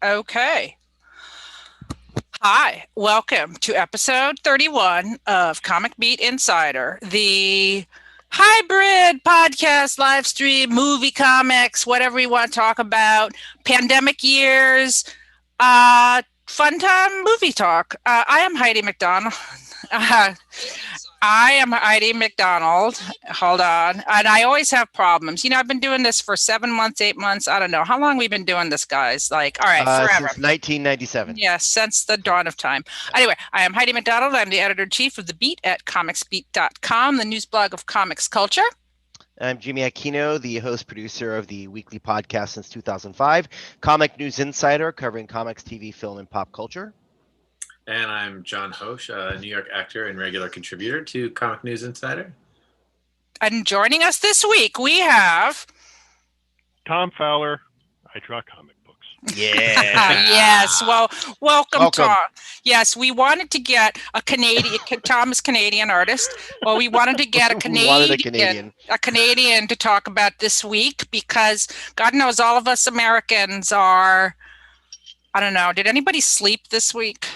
Okay. Hi, welcome to episode 31 of Comic Beat Insider, the hybrid podcast, live stream, movie comics, whatever we want to talk about, pandemic years, fun time movie talk. I am Heidi MacDonald. I am Heidi MacDonald. Hold on. And I always have problems. I've been doing this for 7 months, 8 months. I don't know. How long we been doing this, guys? All right, forever. Since 1997. Yes, since the dawn of time. Anyway, I am Heidi MacDonald. I'm the editor-in-chief of The Beat at comicsbeat.com, the news blog of comics culture. I'm Jimmy Aquino, the host-producer of the weekly podcast since 2005, Comic News Insider, covering comics, TV, film, and pop culture. And I'm Jon Hoche, a New York actor and regular contributor to Comic News Insider. And joining us this week, we have... Tom Fowler. I draw comic books. Yeah. Yes. Well, welcome, Tom. Yes, we wanted to get a Canadian. Tom is a Canadian artist. Well, we wanted to get a Canadian to talk about this week because God knows all of us Americans are. I don't know. Did anybody sleep this week?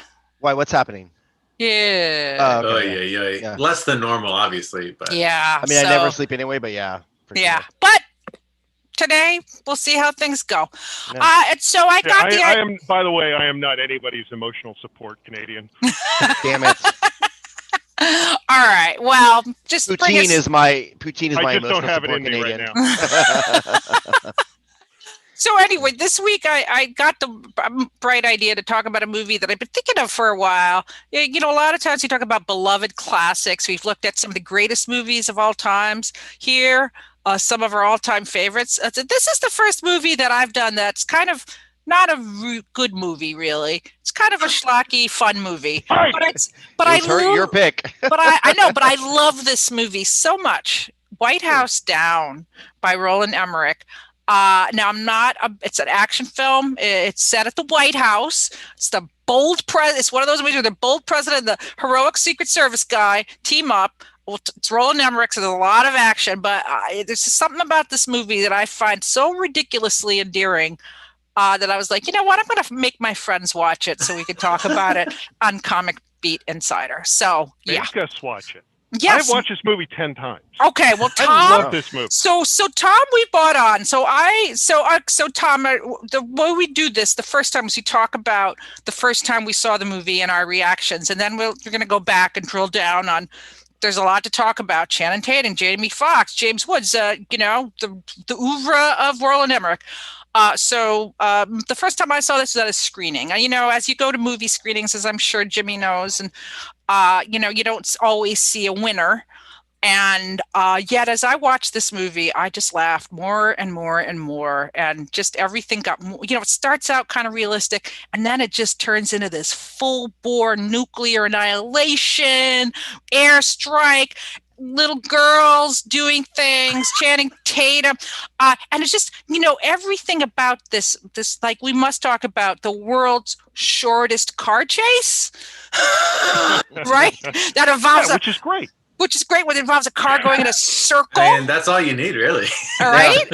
Why? What's happening? Yeah. Oh, yeah. Less than normal, obviously, but yeah. I mean, I never sleep anyway, but yeah. Yeah, sure. but today we'll see how things go. Yeah. So I got I am. By the way, I am not anybody's emotional support Canadian. Damn it. All right. Well, just poutine is my I emotional don't have it support in me Canadian. right now. So anyway, this week I got the bright idea to talk about a movie that I've been thinking of for a while. A lot of times we talk about beloved classics. We've looked at some of the greatest movies of all times here, some of our all-time favorites. This is the first movie that I've done that's kind of not a good movie, really. It's kind of a schlocky, fun movie. Your pick. But I know, but I love this movie so much. White House Down by Roland Emmerich. Now it's an action film. It's set at the White House. It's the it's one of those movies where the bold president and the heroic Secret Service guy team up. Well, it's Roland Emmerich, so there's a lot of action, but there's just something about this movie that I find so ridiculously endearing that I was like, you know what? I'm going to make my friends watch it so we can talk about it on Comic Beat Insider. So, yeah. Make us watch it. Yes. I've watched this movie 10 times. Okay, well, Tom, I love this movie. So Tom, we bought on. So Tom, the way we do this, the first time is we talk about the first time we saw the movie and our reactions, and then we're going to go back and drill down on. There's a lot to talk about. Channing Tatum, Jamie Foxx, James Woods. The oeuvre of Roland Emmerich. The first time I saw this was at a screening. As you go to movie screenings, as I'm sure Jimmy knows, and you don't always see a winner. And yet, as I watched this movie, I just laughed more and more and more. And just everything got, it starts out kind of realistic, and then it just turns into this full-bore nuclear annihilation, airstrike, little girls doing things, Channing Tatum. And it's just, everything about this, like, we must talk about the world's shortest car chase, right? That involves which is great. Which is great when it involves a car going in a circle. And that's all you need, really. All right.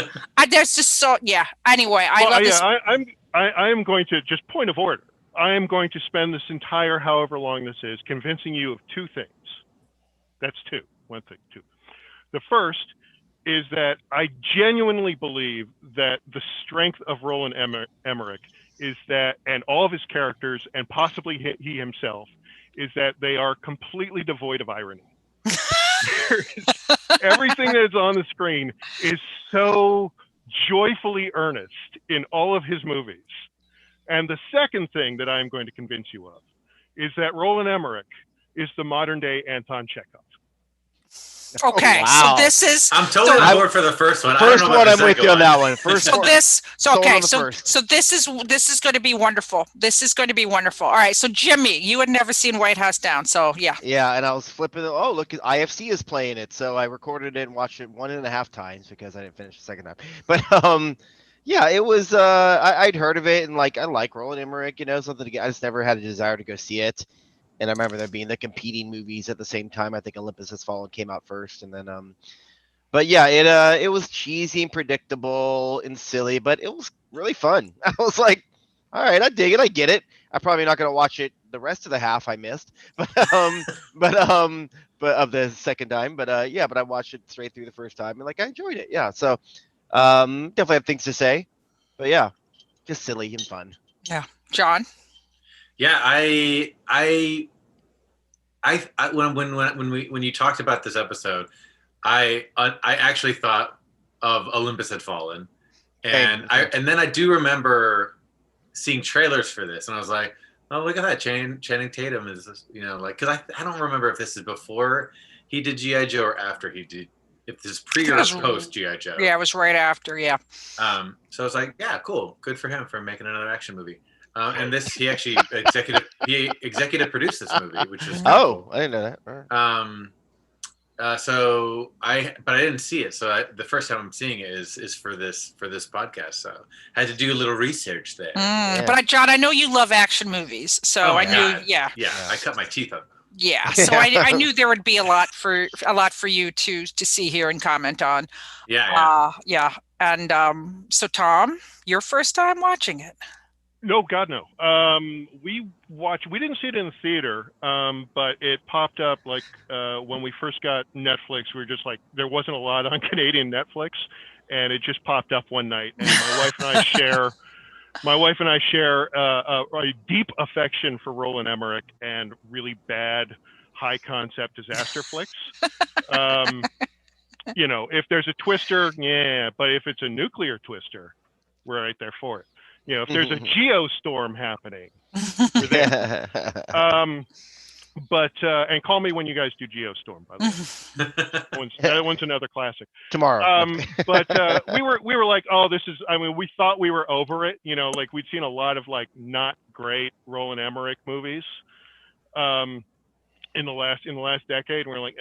There's just so, yeah. Anyway, I love this. I am going to, just point of order, I am going to spend this entire, however long this is, convincing you of two things. That's two. One thing, two. The first is that I genuinely believe that the strength of Roland Emmerich is that, and all of his characters, and possibly he himself, is that they are completely devoid of irony. Everything that's on the screen is so joyfully earnest in all of his movies. And the second thing that I'm going to convince you of is that Roland Emmerich is the modern day Anton Chekhov. Okay, wow. So this is. I'm totally on board for the first one. First one, I'm with you on that one. So this is going to be wonderful. This is going to be wonderful. All right, so Jimmy, you had never seen White House Down, so yeah. Yeah, and I was flipping. Oh, look, IFC is playing it, so I recorded it and watched it 1.5 times because I didn't finish the second time. But yeah, it was. I'd heard of it, and I like Roland Emmerich. Something to get. I just never had a desire to go see it. And I remember there being the competing movies at the same time. I think Olympus Has Fallen came out first, and then but yeah, it was cheesy and predictable and silly, but it was really fun. I was like, all right, I dig it. I get it. I'm probably not gonna watch it the rest of the half I missed, but of the second time. But yeah, but I watched it straight through the first time and like I enjoyed it. Yeah, so definitely have things to say, but yeah, just silly and fun. Yeah, John. Yeah, when you talked about this episode, I actually thought of Olympus Had Fallen, and then I do remember seeing trailers for this, and I was like, oh, look at that, Channing Tatum is, like, because I don't remember if this is before he did G.I. Joe or after he did, if this is pre or post G.I. Joe. Yeah, it was right after. Yeah. So I was like, yeah, cool, good for him for making another action movie. And this, he actually executive produced this movie, which is cool. I didn't know that. But I didn't see it. So the first time I'm seeing it is for this podcast. So I had to do a little research there. Yeah. But John, I know you love action movies, so I knew. God. Yeah, I cut my teeth on them. Yeah, so I knew there would be a lot for you to see here and comment on. Yeah. And so Tom, your first time watching it? No, God, no. We didn't see it in the theater, but it popped up like when we first got Netflix. We were just like, there wasn't a lot on Canadian Netflix, and it just popped up one night. And my wife and I share a deep affection for Roland Emmerich and really bad high concept disaster flicks. If there's a twister, yeah, but if it's a nuclear twister, we're right there for it. If there's a geostorm happening, we're there. And call me when you guys do Geostorm, by the way. That one's another classic. Tomorrow. But we were like, oh, we thought we were over it. Like we'd seen a lot of like not great Roland Emmerich movies in the last decade. And we're like,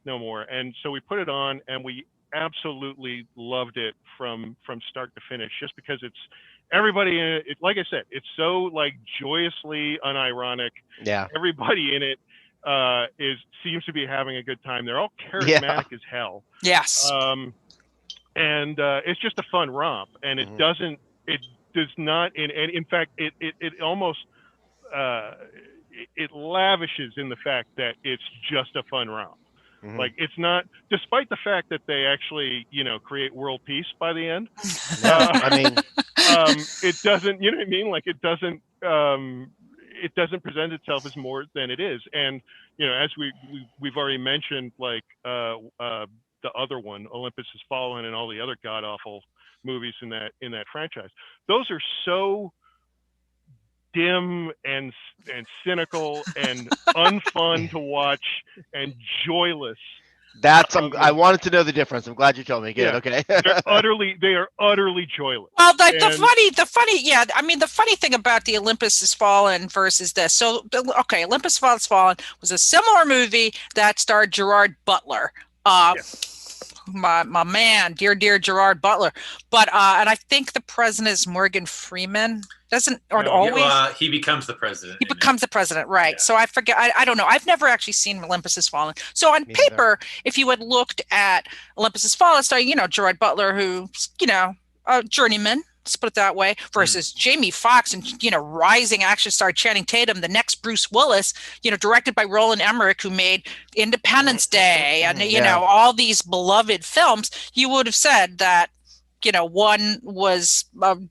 no more. And so we put it on and we absolutely loved it from start to finish, just because it's everybody in it, like I said, it's so like joyously unironic. Yeah. Everybody in it seems to be having a good time. They're all charismatic as hell. Yes. And it's just a fun romp, and it does not in fact it almost it lavishes in the fact that it's just a fun romp. Like it's not, despite the fact that they actually, create world peace by the end. It doesn't, you know what I mean? Like it doesn't present itself as more than it is. And, as we've already mentioned, like the other one, Olympus Has Fallen, and all the other god awful movies in that franchise. Those are so dim and cynical and unfun to watch and joyless. I wanted to know the difference. I'm glad you told me. Good. Yeah. Okay. They are utterly joyless. Well, the funny thing about the Olympus Has Fallen versus this. So, okay, Olympus Has Fallen was a similar movie that starred Gerard Butler. My man, dear Gerard Butler. But and I think the president is Morgan Freeman. He becomes the president. He becomes the president, right? Yeah. So I forget. I don't know. I've never actually seen Olympus Has Fallen. So on paper, if you had looked at Olympus Has Fallen, starring Gerard Butler, who's a journeyman, let's put it that way, versus Jamie Foxx and rising action star Channing Tatum, the next Bruce Willis, directed by Roland Emmerich, who made Independence Day and all these beloved films, you would have said that one was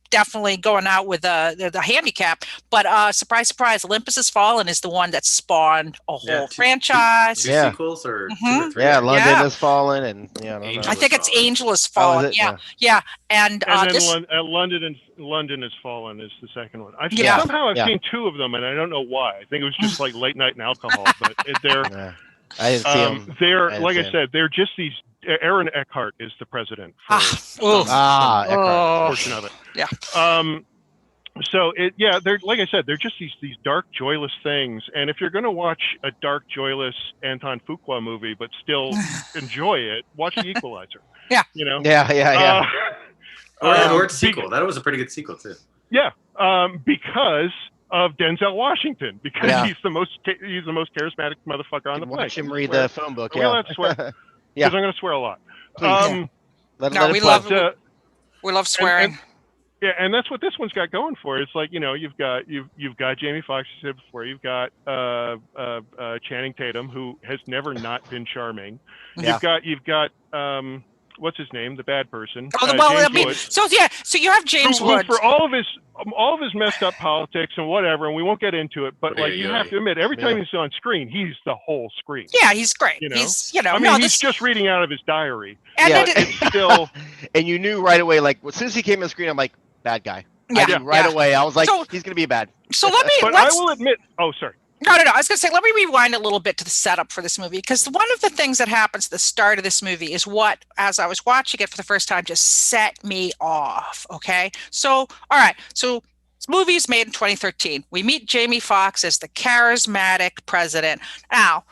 definitely going out with the handicap, but surprise, Olympus Has Fallen is the one that spawned a whole franchise. Two sequels or 2 or 3. Yeah, London Has Fallen, and I think it's Angel Has Fallen. Yeah. And then London Has Fallen is the second one. Somehow I've seen 2 of them, and I don't know why. I think it was just like late night and alcohol, but they're. I didn't see them. They're like I said, they're just these. Aaron Eckhart is the president. Eckhart portion of it. Yeah. So they're like I said, they're just these dark, joyless things. And if you're going to watch a dark, joyless Anton Fuqua movie but still enjoy it, watch The Equalizer. Yeah. Yeah. Or its sequel. That was a pretty good sequel too. Yeah. Because of Denzel Washington, because he's the most charismatic motherfucker on the planet. Watch him read the phone book. Yeah. Because I'm going to swear a lot. We love swearing. Yeah, and that's what this one's got going for it. It's like, you've got Jamie Foxx, you said before. You've got Channing Tatum, who has never not been charming. Yeah. You've got what's his name, the bad person? James Woods. So you have James who, Woods for all of his messed up politics and whatever, and we won't get into it. But you have to admit, every time he's on screen, he's the whole screen. Yeah, he's great. He's he's just reading out of his diary. And it's still. And you knew right away, like as soon as he came on screen, I'm like, bad guy. Yeah, I knew right away. I was like, he's gonna be bad. So I will admit. Oh, sorry. No. I was going to say, let me rewind a little bit to the setup for this movie, because one of the things that happens at the start of this movie is what, as I was watching it for the first time, just set me off. Okay. So, all right. So this movie is made in 2013. We meet Jamie Foxx as the charismatic president. Now,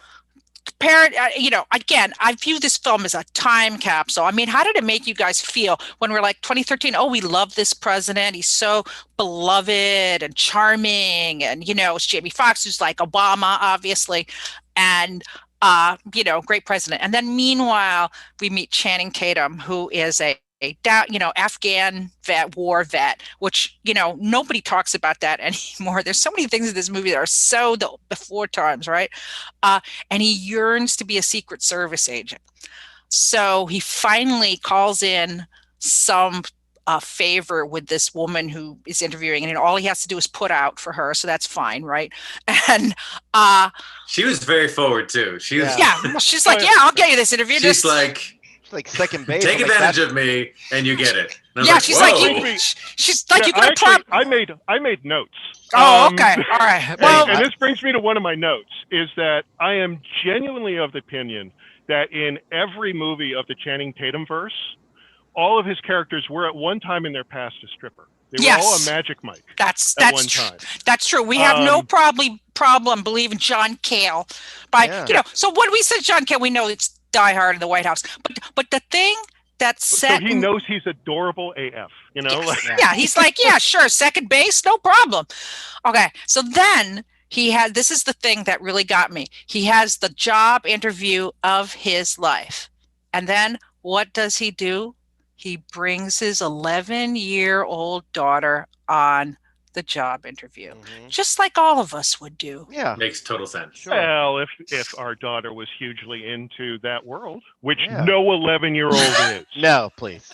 again, I view this film as a time capsule. I mean, how did it make you guys feel when we're like 2013? Oh, we love this president. He's so beloved and charming. And, it's Jamie Foxx, who's like Obama, obviously. And, great president. And then meanwhile, we meet Channing Tatum, who is a Afghan war vet, which, nobody talks about that anymore. There's so many things in this movie that are so before times, right? And he yearns to be a Secret Service agent. So he finally calls in some favor with this woman who is interviewing, and all he has to do is put out for her. So that's fine, right? And she was very forward too. She was, well, she's like, I'll get you this interview. She's like second base. Take advantage of me, and you get it. She's like, you got a problem. I made notes. Oh, okay, all right. Well, and this brings me to one of my notes: is that I am genuinely of the opinion that in every movie of the Channing Tatum verse, all of his characters were at one time in their past a stripper. They were all a Magic Mike. That's true. We have no problem believing John Cale. So when we say John Cale, we know it's Die Hard in the White House. But the thing that's set. So he knows he's adorable AF. He's like, sure, second base, no problem. Okay, so then this is the thing that really got me. He has the job interview of his life. And then what does he do? He brings his 11-year-old daughter on the job interview, just like all of us would do. Yeah, makes total sense. Sure. Well, if our daughter was hugely into that world, which no 11-year-old is. No, please.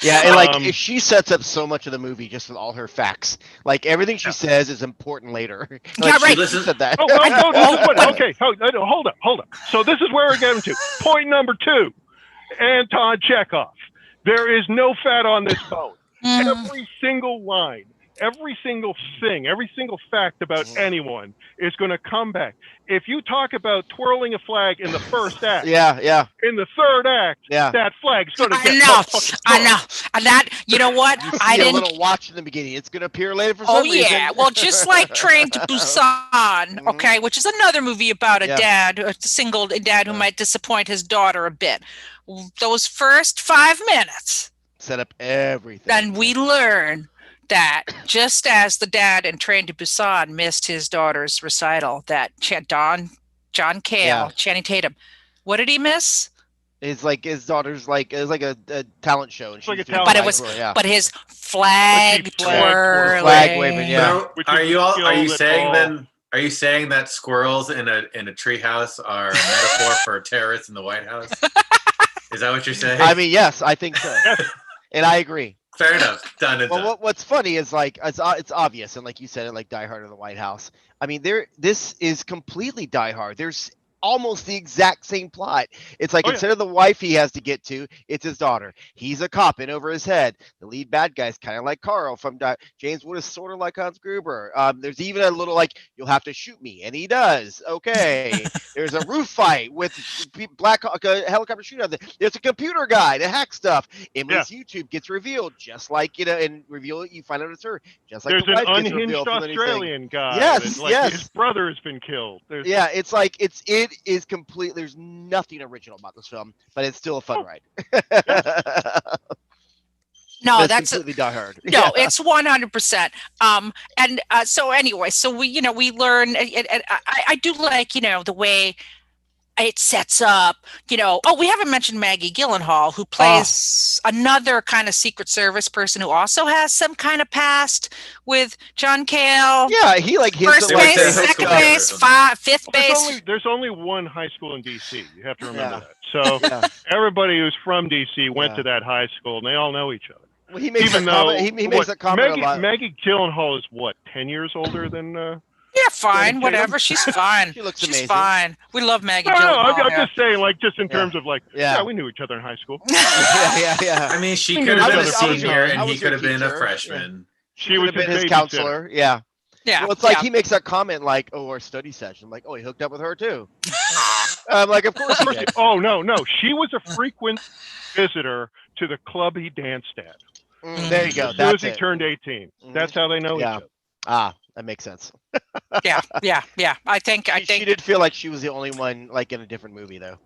Yeah, and if she sets up so much of the movie just with all her facts, like everything she says is important later. Right. She said that. Okay, hold up. So this is where we're getting to. Point number 2, Anton Chekhov. There is no fat on this bone. Every single line, every single thing, every single fact about anyone is going to come back. If you talk about twirling a flag in the first act, in the third act, that flag's going to get I know. And that, you know what? I didn't. A little watch in the beginning. It's going to appear later for some reason. Oh yeah. Well, just like Train to Busan, okay, which is another movie about a single dad who might disappoint his daughter a bit. Those first 5 minutes set up everything. Then we learn that just as the dad in Train to Busan missed his daughter's recital, that John Cale, Channing Tatum, what did he miss? It's like his daughter's it was like a talent show, and but his flag twirling, flag waving. Yeah. So are you saying that squirrels in a treehouse are a metaphor for terrorists in the White House? Is that what you're saying? I mean, yes, I think so, and I agree. Fair enough. Done. What's funny is it's obvious, and like you said, like Die Hard in the White House. I mean, this is completely Die Hard. There's almost the exact same plot. It's like instead of the wife he has to get to, it's his daughter. He's a cop in over his head. The lead bad guy is kind of like Carl from James Wood is sort of like Hans Gruber. There's even a little you'll have to shoot me, and he does. Okay. There's a roof fight with black helicopter shootout. There's a computer guy to hack stuff. Emily's YouTube gets revealed, just like and reveal it. You find out it's her. Just like there's an unhinged Australian guy. Yes, his brother has been killed. It's like it is complete. There's nothing original about this film, but it's still a fun ride. No, that's completely Die Hard. No, it's 100%. So anyway, so we learn. I do like the way it sets up, we haven't mentioned Maggie Gyllenhaal, who plays another kind of Secret Service person who also has some kind of past with John Cale. Yeah, he hits first base, second base, fifth base. There's only one high school in DC. You have to remember that. So everybody who's from DC went to that high school, and they all know each other. Well, he makes a comment a lot. Maggie Gyllenhaal is 10 years older than. Yeah, fine, whatever. She's fine. She looks She's amazing. fine. We love Maggie Gyllenhaal. I'm just saying, just in terms of we knew each other in high school. Yeah. I mean, she could have been a senior, and he could have been a freshman. She was his counselor. Yeah. Yeah. Well, it's he makes that comment our study session. I'm like, oh, he hooked up with her too. I'm like, of course he did. Oh no, she was a frequent visitor to the club he danced at. There you go. As soon as he turned 18. That's how they know each other. That makes sense. Yeah. I think she did feel like she was the only one in a different movie though.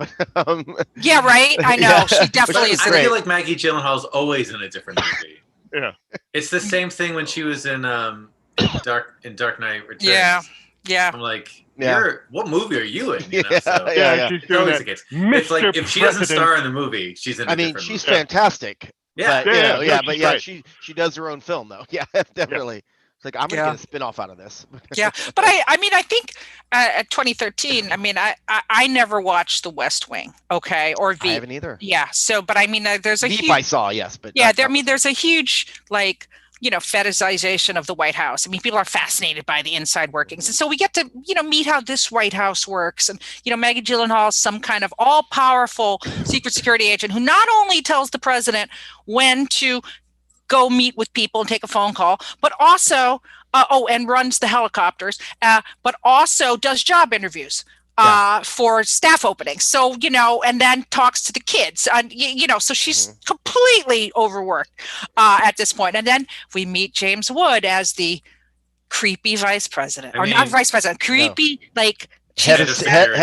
Yeah, right. I know she definitely is. I feel like Maggie Gyllenhaal's always in a different movie. Yeah, it's the same thing when she was in Dark Knight Returns. Yeah. I'm like, what movie are you in? She's doing that. It's like if she doesn't star in the movie, she's in. She's fantastic. Yeah, but she does her own film though. Yeah, definitely. It's like I'm gonna get a spin-off out of this. Yeah, but I think at 2013. I never watched The West Wing. Okay, or Veep. I haven't either. Yeah. So, but there's a Veep huge. I saw, yes, but there's a huge fetishization of the White House. People are fascinated by the inside workings. And so we get to, meet how this White House works. And, Maggie Gyllenhaal is some kind of all-powerful secret security agent who not only tells the president when to go meet with people and take a phone call, but also, and runs the helicopters, but also does job interviews. For staff openings. So, and then talks to the kids. So she's completely overworked at this point. And then we meet James Wood as the creepy vice president. Not vice president, creepy, head of security.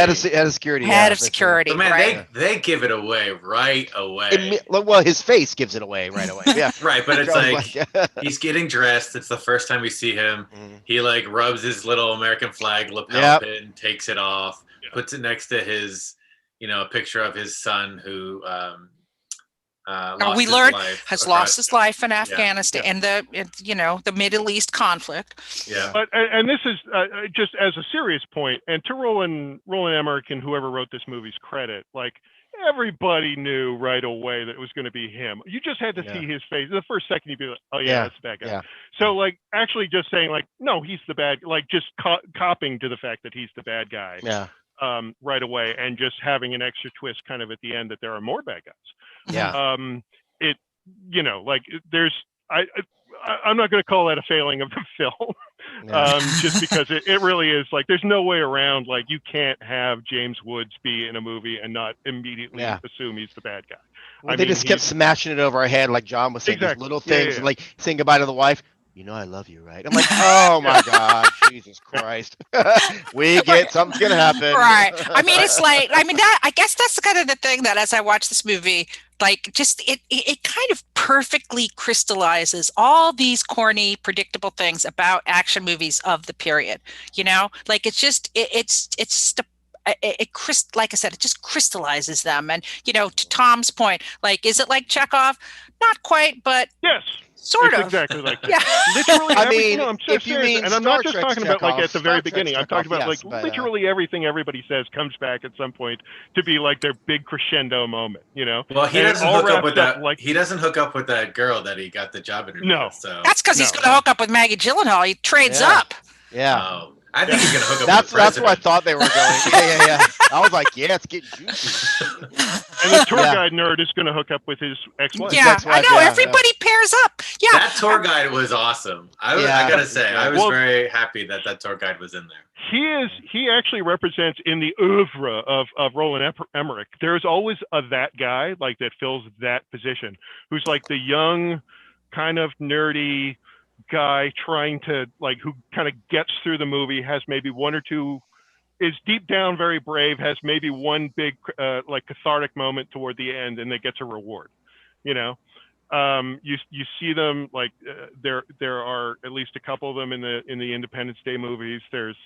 Head of security. But man, they give it away right away. Well, his face gives it away right away. Yeah. Right, but it's he's getting dressed. It's the first time we see him. He rubs his little American flag lapel pin, takes it off, puts it next to his, a picture of his son who lost his life in Afghanistan and the Middle East conflict. Yeah. But and this is just as a serious point, and to Roland Emmerich and whoever wrote this movie's credit, everybody knew right away that it was going to be him. You just had to see his face. The first second you'd be like, oh yeah, that's the bad guy. Yeah. So actually just saying no, he's the bad, just copying to the fact that he's the bad guy. Yeah. Right away, and just having an extra twist kind of at the end that there are more bad guys. Yeah. I'm not going to call that a failing of the film, just because it really is there's no way around. You can't have James Woods be in a movie and not immediately assume he's the bad guy. Well, they just kept smashing it over our head, like John was saying, these little things, and saying goodbye to the wife. I love you, right? I'm like, oh my God, Jesus Christ. Something's going to happen. Right. I guess that's kind of the thing that as I watch this movie, it kind of perfectly crystallizes all these corny, predictable things about action movies of the period. It's just, like I said, it just crystallizes them. And, to Tom's point, is it like Chekhov? Not quite, but yes. Sort of. Exactly like that. Yeah. Literally, I'm so serious, and I'm not just talking about at the very beginning. I'm talking about literally everything everybody says comes back at some point to be their big crescendo moment. Well, he doesn't hook up with that. He doesn't hook up with that girl that he got the job interview. No, with, so that's because he's going to hook up with Maggie Gyllenhaal. He trades up. Yeah. Oh. I think he's gonna hook up. That's where I thought they were going. Yeah. I was like, it's getting juicy. And the tour guide nerd is gonna hook up with his ex-wife. Yeah, I know. Everybody pairs up. Yeah, that tour guide was awesome. I gotta say, I was very happy that tour guide was in there. He actually represents in the oeuvre of Roland Emmerich. There's always that guy that fills that position, who's the young, kind of nerdy guy trying to who kind of gets through the movie, has maybe one or two, is deep down very brave, has maybe one big cathartic moment toward the end, and they gets a reward. You see them there are at least a couple of them in the Independence Day movies. There's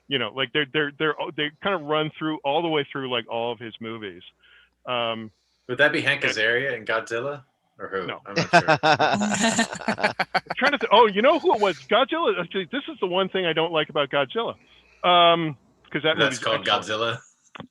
Like they kind of run through all the way through like all of his movies. Would that be Hank Azaria in Godzilla? Or who? No. I'm not sure. I'm trying to you know who it was? Godzilla. Actually, this is the one thing I don't like about Godzilla. Because That's called excellent. Godzilla.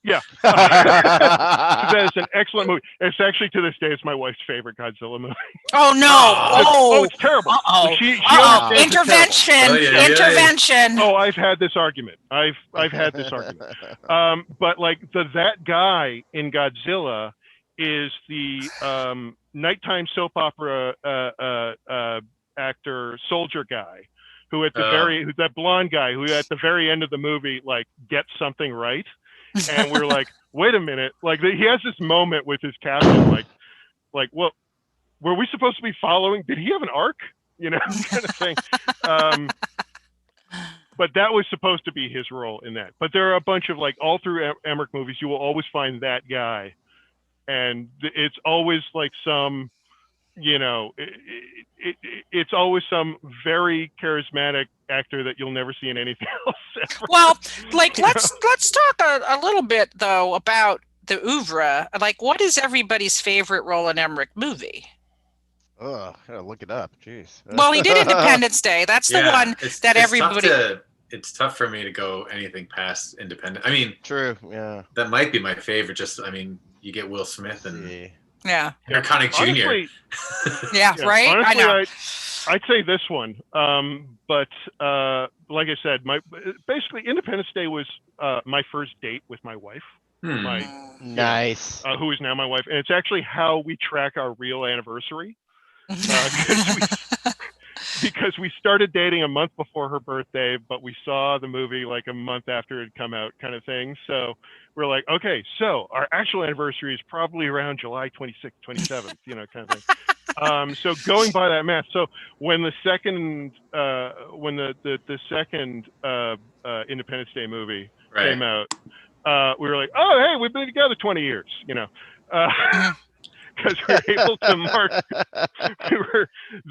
Yeah. That is an excellent movie. It's actually, to this day, it's my wife's favorite Godzilla movie. Oh no! It's terrible. Uh-oh. She understands Intervention! Intervention! Oh, I've had this argument. I've had this argument. But like that guy in Godzilla is the nighttime soap opera actor, soldier guy, who at the who's that blonde guy who at the very end of the movie like gets something right. And we're like, wait a minute. Like he has this moment with his captain, like, well, were we supposed to be following? Did he have an arc? Kind of thing. But that was supposed to be his role in that. But there are a bunch of like all through Emmerich movies, you will always find that guy. And it's always like some, it's always some very charismatic actor that you'll never see in anything else ever. Well, like let's talk a little bit though about the oeuvre. Like, what is everybody's favorite Roland Emmerich movie? Oh, I gotta look it up. Jeez. Well, he did Independence Day. That's the one that everybody. It's tough for me to go anything past Independence. I mean, true. Yeah. That might be my favorite. You get Will Smith and. Yeah. Iconic Jr. Yeah, right? Honestly, I know. I'd say this one. But like I said, basically Independence Day was my first date with my wife. Nice. Who is now my wife. And it's actually how we track our real anniversary. Because we started dating a month before her birthday, but we saw the movie like a month after it had come out, kind of thing. So we're like, okay, so our actual anniversary is probably around July 26th, 27th, kind of thing. So going by that math, so when the second Independence Day movie came out, we were like, oh, hey, we've been together 20 years, because we're able to mark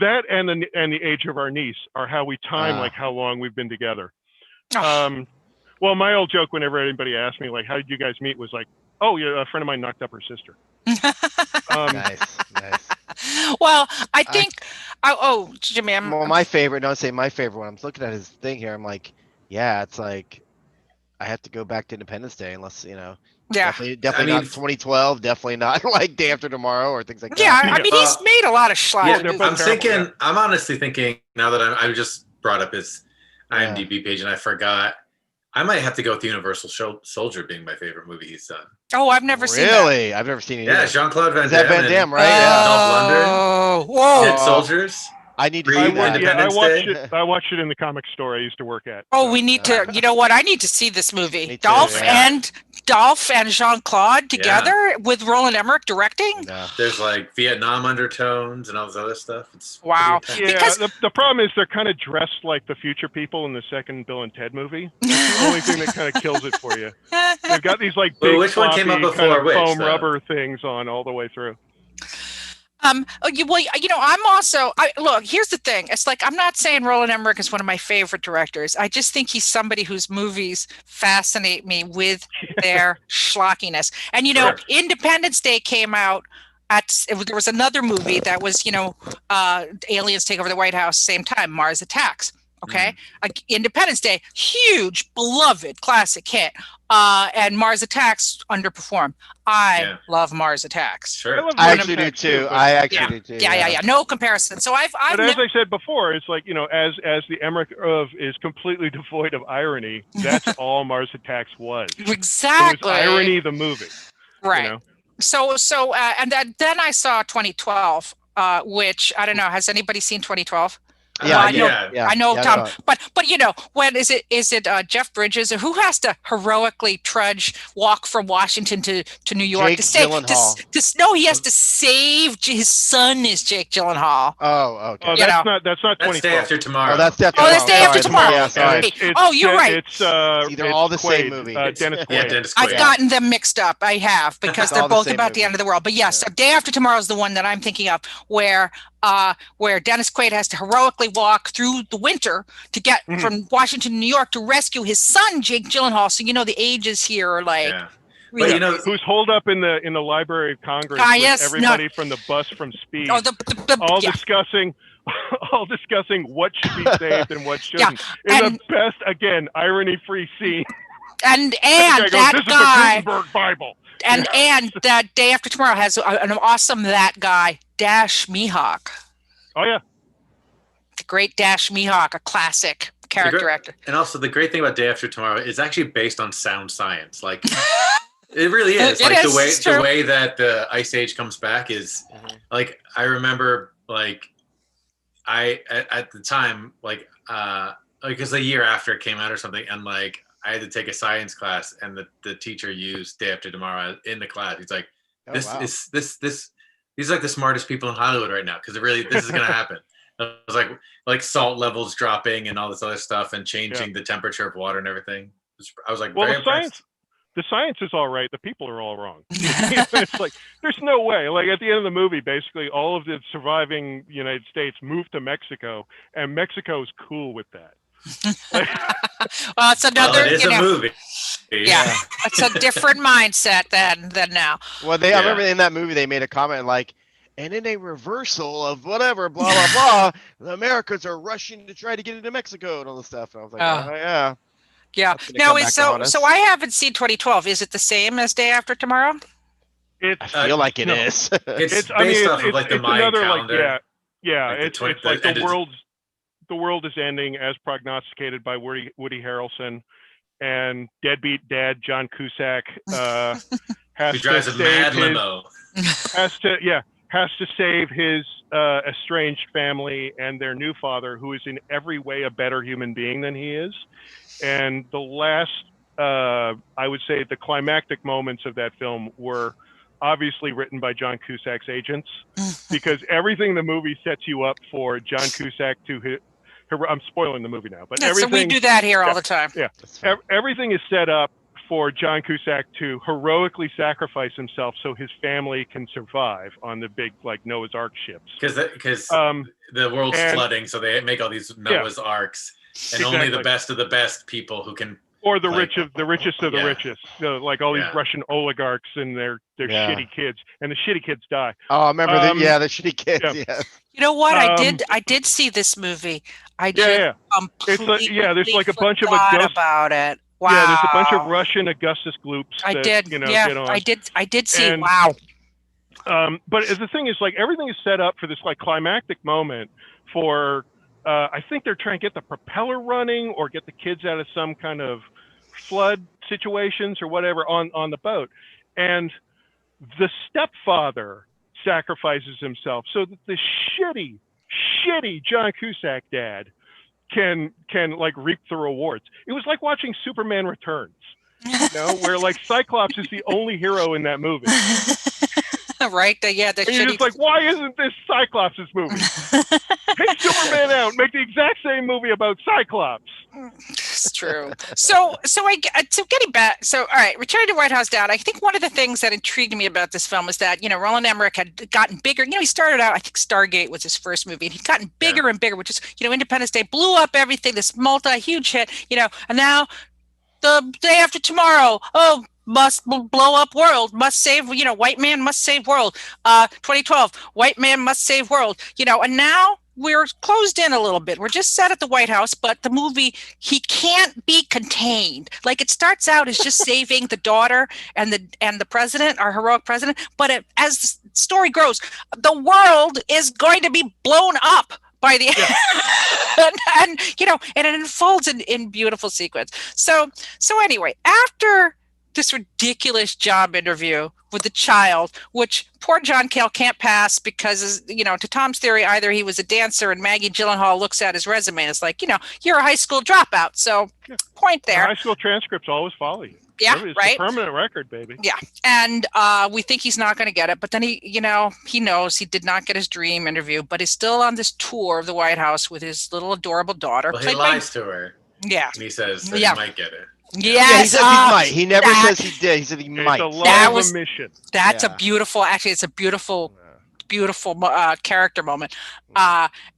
that and the age of our niece are how we time like how long we've been together. Well, my old joke whenever anybody asked me like, how did you guys meet, was like, oh, yeah, a friend of mine knocked up her sister. Nice. Well, I think Jimmy, well, my favorite. Don't say my favorite one. I'm looking at his thing here. I'm like, yeah, it's like I have to go back to Independence Day unless Yeah. Definitely not 2012. Definitely not like Day After Tomorrow or things like that. Yeah, I mean, he's made a lot of schlock. Yeah, I'm honestly thinking now that I just brought up his IMDb page and I forgot. I might have to go with Universal Soldier being my favorite movie he's done. Oh, I've never seen that. Really? I've never seen it. Yeah, Jean-Claude Van Damme. Is that Van Damme, right? Dolph Lundgren. Oh, whoa. Dead Soldiers. I need to Read see that. Independence Day. I watched it in the comic store I used to work at. Oh, we need to. You know what? I need to see this movie. Me too, Dolph yeah. and Jean-Claude together with Roland Emmerich directing. No. There's like Vietnam undertones and all this other stuff. It's wow. Yeah, because the problem is they're kind of dressed like the future people in the second Bill and Ted movie. That's the only thing that kind of kills it for you. They've got these like big, which one came up before kind of which, foam though? rubber things on all the way through. I'm also. Look, here's the thing. It's like I'm not saying Roland Emmerich is one of my favorite directors. I just think he's somebody whose movies fascinate me with their schlockiness. And Sure. Independence Day came out. There was another movie that was, aliens take over the White House, same time, Mars Attacks. Okay, Independence Day, huge, beloved, classic hit. And Mars Attacks underperformed. I love Mars Attacks. Sure. I actually do too. Do too. Yeah. No comparison. So But as I said before, it's like as the Emmerich of is completely devoid of irony. That's all Mars Attacks was. Exactly. It was irony, the movie. Right. So and then I saw 2012, which I don't know. Has anybody seen 2012? I know Tom, but when is it Jeff Bridges who has to heroically walk from Washington to New York Jake Gyllenhaal. He has to save his son is Jake Gyllenhaal. Oh, okay. Oh, that's not 2012. That's Day After Tomorrow. Oh, that's Day After Tomorrow. That's Day After Tomorrow. Yeah, sorry. You're right. It's either all the Quaid, same movie. Dennis Quaid. Yeah, Dennis Quaid. I've gotten them mixed up. I have because they're all the both same about movie. the end of the world. But yes, Day After Tomorrow is the one that I'm thinking of, where where Dennis Quaid has to heroically walk through the winter to get from Washington to New York to rescue his son, Jake Gyllenhaal. So the ages here are like. Yeah. Really, But who's holed up in the Library of Congress with yes, everybody from the bus from Speed, all discussing what should be saved and what shouldn't. In the best, again, irony-free scene. And goes, that this guy, is the Gutenberg Bible. And that Day After Tomorrow has an awesome that guy, Dash Mihawk. Oh yeah, the great Dash Mihawk, a classic character actor. And also the great thing about Day After Tomorrow is actually based on sound science. Like it really is. Like the way that the Ice Age comes back is like I remember like at the time like it was a year after it came out or something, and like I had to take a science class, and the teacher used Day After Tomorrow in the class. He's like, these are like the smartest people in Hollywood right now, because this is gonna happen. It was like salt levels dropping and all this other stuff, and changing the temperature of water and everything. I was like, very impressed. The science is all right. The people are all wrong. It's like there's no way. Like at the end of the movie, basically all of the surviving United States moved to Mexico, and Mexico's cool with that. Well, it's another. It is a movie. Yeah, it's a different mindset than now. Well, I remember in that movie they made a comment like, and in a reversal of whatever, blah blah blah, the Americans are rushing to try to get into Mexico and all this stuff. And I was like, oh yeah. Yeah. Now, so I haven't seen 2012. Is it the same as Day After Tomorrow? I feel like it is. It's based off of like the Mayan calendar. It's like the world is ending as prognosticated by Woody Harrelson, and deadbeat dad John Cusack has drives a mad limo. Has to save his estranged family and their new father, who is in every way a better human being than he is. And the last, I would say, the climactic moments of that film were obviously written by John Cusack's agents, because everything in the movie sets you up for John Cusack to hit. I'm spoiling the movie now, but everything. So we do that here all the time. Yeah, everything is set up for John Cusack to heroically sacrifice himself so his family can survive on the big Noah's Ark ships. Because the world's flooding, so they make all these Noah's Arks, and only the best of the best people who can. Or the richest of the richest, like all these Russian oligarchs and their shitty kids, and the shitty kids die. Oh, I remember the shitty kids. Yeah. You know what? I did see this movie. I just completely there's like a bunch of about it. Wow. Yeah, there's a bunch of Russian Augustus gloops. I did see. Wow. But the thing is, like, everything is set up for this like climactic moment for. I think they're trying to get the propeller running or get the kids out of some kind of flood situations or whatever on the boat. And the stepfather sacrifices himself so that the shitty John Cusack dad can like reap the rewards. It was like watching Superman Returns, where like Cyclops is the only hero in that movie. Right? And you're just like, why isn't this Cyclops' movie? Take Superman out, make the exact same movie about Cyclops. It's true. So getting back. So all right, returning to White House Down. I think one of the things that intrigued me about this film was that Roland Emmerich had gotten bigger. He started out. I think Stargate was his first movie, and he'd gotten bigger and bigger. Which is Independence Day blew up everything. This huge hit. And now the Day After Tomorrow. Oh. Must blow up world, must save, white man must save world. 2012, white man must save world, and now we're closed in a little bit. We're just set at the White House, but the movie, he can't be contained. Like it starts out as just saving the daughter and the president, our heroic president. But as the story grows, the world is going to be blown up by the and it unfolds in beautiful sequence. So anyway, after this ridiculous job interview with the child, which poor John Cale can't pass because, to Tom's theory, either he was a dancer and Maggie Gyllenhaal looks at his resume and it's like, you're a high school dropout. So point there. High school transcripts always follow you. Yeah, it's right. A permanent record, baby. Yeah, and we think he's not going to get it, but then he knows he did not get his dream interview, but he's still on this tour of the White House with his little adorable daughter. Well, he lies to her. Yeah, and he says that he might get it. Yes, he said he might. He never says he did. He said he might. That was a mission. That's a beautiful. Actually, it's a beautiful beautiful character moment.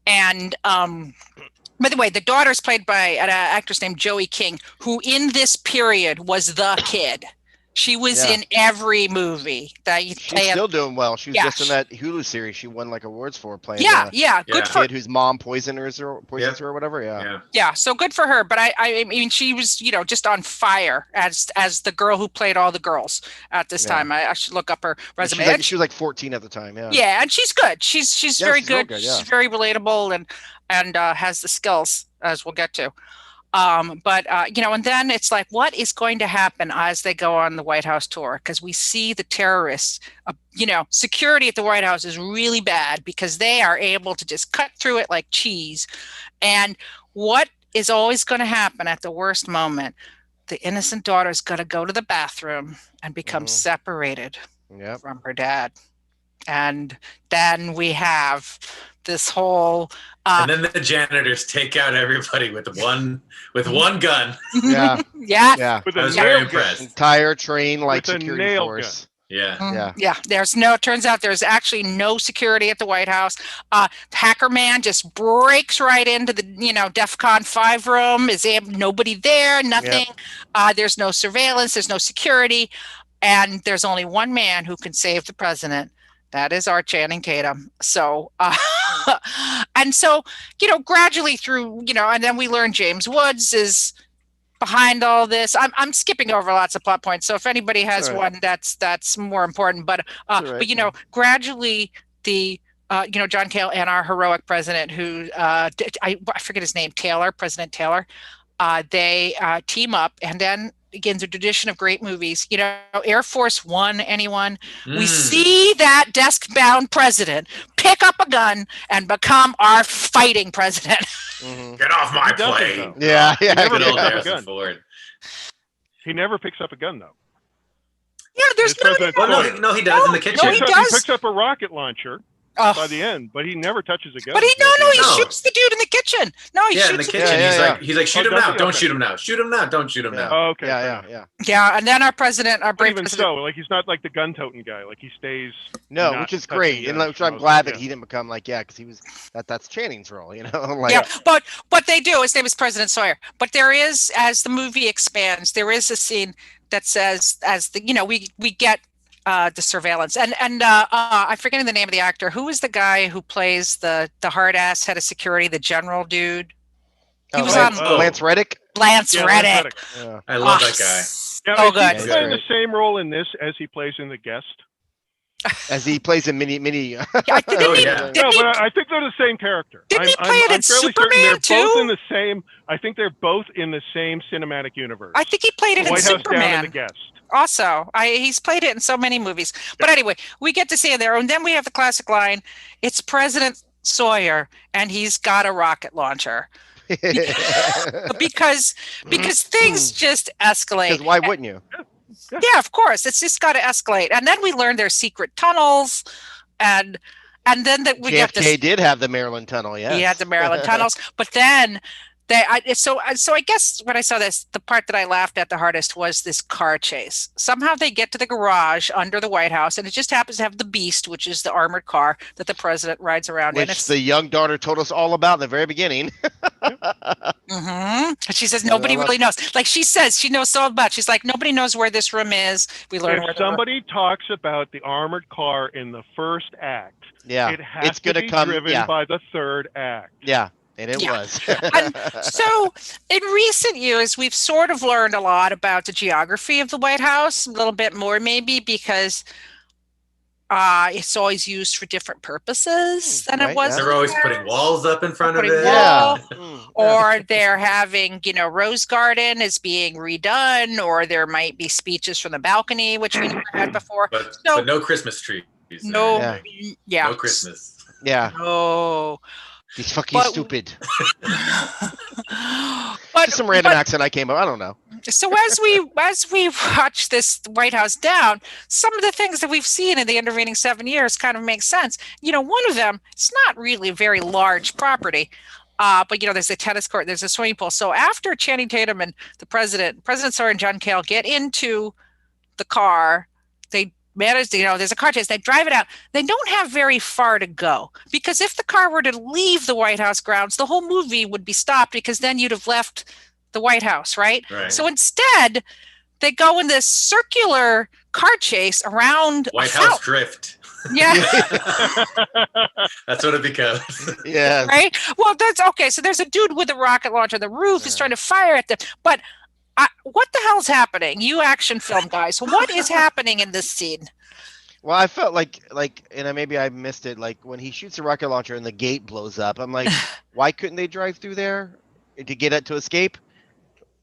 And by the way, the daughter is played by an actress named Joey King, who in this period was the kid. She was in every movie that you play. She's still doing well. She was just in that Hulu series she won like awards for playing. Good kid whose mom poisons her or whatever. Yeah. So good for her. But I mean, she was just on fire as the girl who played all the girls at this time. I should look up her resume. She was like 14 at the time. Yeah. Yeah, and she's good. She's very good. She's very relatable and has the skills, as we'll get to. But and then it's like, what is going to happen as they go on the White House tour? Because we see the terrorists, security at the White House is really bad because they are able to just cut through it like cheese. And what is always going to happen at the worst moment? The innocent daughter is going to go to the bathroom and become separated from her dad. And then we have this whole and then the janitors take out everybody with one gun. Yeah. Yeah. I was very impressed. Entire train security force. Gun. Yeah. Yeah. Turns out there's actually no security at the White House. Hacker man just breaks right into the, DEFCON 5 room. Nobody there, nothing. There's no surveillance. There's no security. And there's only one man who can save the president. That is our Channing Tatum. So, and so, gradually through, and then we learn James Woods is behind all this. I'm skipping over lots of plot points. So if anybody has one that's more important, but gradually the, John Cale and our heroic president who, I forget his name, President Taylor, they team up and then begins a tradition of great movies. Air Force One, anyone? We see that desk-bound president pick up a gun and become our fighting president. Get off my plane. Yeah. He never picks up a gun, though. Yeah, there's no, he does in the kitchen. He does. He picks up a rocket launcher by the end, but he never touches a gun. But he shoots the dude in the kitchen. No, he shoots in the kitchen. He's like, shoot him now. Don't shoot him now. Shoot him now. Don't shoot him now. Oh, okay. Yeah, and then our president, our brave even president. so, he's not like the gun-toting guguy. Like he stays. No, which is great, and which I'm glad that he didn't become because he was that's Channing's role, but they do. His name is President Sawyer. But there is, as the movie expands, there is a scene that says, we get. The surveillance and I'm forgetting the name of the actor. Who is the guy who plays the hard ass head of security, the general dude? He was Lance Reddick. Lance Reddick. Yeah. I love that guy. Yeah, good. He's playing the same role in this as he plays in The Guest. As he plays in mini. No, but I think they're the same character. Didn't he play it in Superman too? Both in the same. I think they're both in the same cinematic universe. I think he played it in Superman. Down in The Guest. Also, he's played it in so many movies. But anyway, we get to see it there. And then we have the classic line, it's President Sawyer, and he's got a rocket launcher. because things just escalate. Because why wouldn't you? Yeah, of course. It's just got to escalate. And then we learn there's secret tunnels. And then we get this. JFK did have the Maryland Tunnel, yeah. He had the Maryland tunnels. But then... So I guess when I saw this, the part that I laughed at the hardest was this car chase. Somehow they get to the garage under the White House, and it just happens to have the Beast, which is the armored car that the president rides around in. Which the young daughter told us all about in the very beginning. And she says nobody really knows. Like she says, she knows so much. She's like, nobody knows where this room is. We learn where somebody talks about the armored car in the first act. Yeah, it has to be driven by the third act. Yeah. And it was. And so in recent years, we've sort of learned a lot about the geography of the White House, a little bit more maybe because it's always used for different purposes than it was. They're always putting walls up in front of it. Or they're having, Rose Garden is being redone, or there might be speeches from the balcony, which we never had before. But no Christmas trees. No Christmas. Yeah. No. He's fucking stupid. Some random accent I came up. I don't know. So as we watch this White House down, some of the things that we've seen in the intervening 7 years kind of make sense. One of them, it's not really a very large property, but there's a tennis court, there's a swimming pool. So after Channing Tatum and President Sawyer and John Cale get into the car, they manage, there's a car chase. They drive it out. They don't have very far to go, because if the car were to leave the White House grounds, the whole movie would be stopped, because then you'd have left the White House, right? So instead, they go in this circular car chase around White House drift. Yeah. That's what it becomes. Yeah. Right? Well, that's okay. So there's a dude with a rocket launcher on the roof who's trying to fire at them. But what the hell's happening? You action film guys, what is happening in this scene? Well, I felt like, and maybe I missed it. Like when he shoots a rocket launcher and the gate blows up, I'm like, why couldn't they drive through there to get it to escape?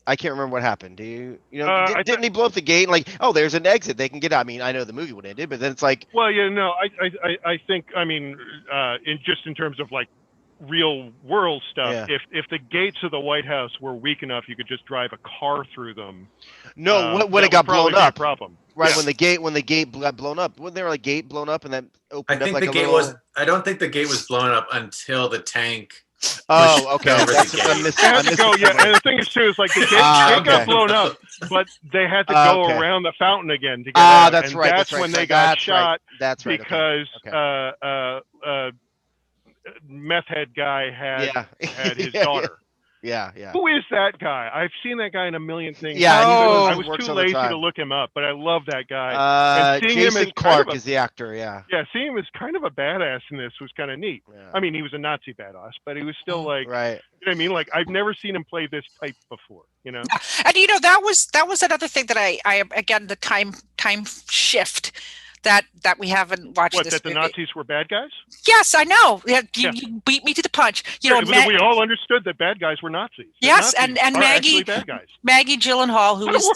I can't remember what happened. Do you? Didn't he blow up the gate? And like, oh, there's an exit. They can get out. I mean, I know the movie would end it, but then it's like. Well, yeah, no, I think, in terms of like real world stuff, if the gates of the White House were weak enough, you could just drive a car through them. No, when it got blown up. Problem. Right, when the gate got blown up, wasn't there a gate blown up and then opened up like a little... I don't think the gate was blown up until the tank. Oh, okay. Over the gate. And the thing is too is like the gate got blown up, but they had to go around the fountain again to get out. That's right. That's when they got shot. That's right. Because meth head guy had his daughter. Yeah. Who is that guy? I've seen that guy in a million things. Yeah, I was too lazy to look him up, but I love that guy. Jason Clarke is the actor. Yeah, seeing him as kind of a badass in this was kind of neat. Yeah. I mean, he was a Nazi badass, but he was still like, right. You know what I mean? Like, I've never seen him play this type before. And that was another thing that I again, the time shift. That we haven't watched. What, this that the movie. Nazis were bad guys? Yes, I know. You beat me to the punch. We all understood that bad guys were Nazis. Yes, Nazis and Maggie Gyllenhaal, who is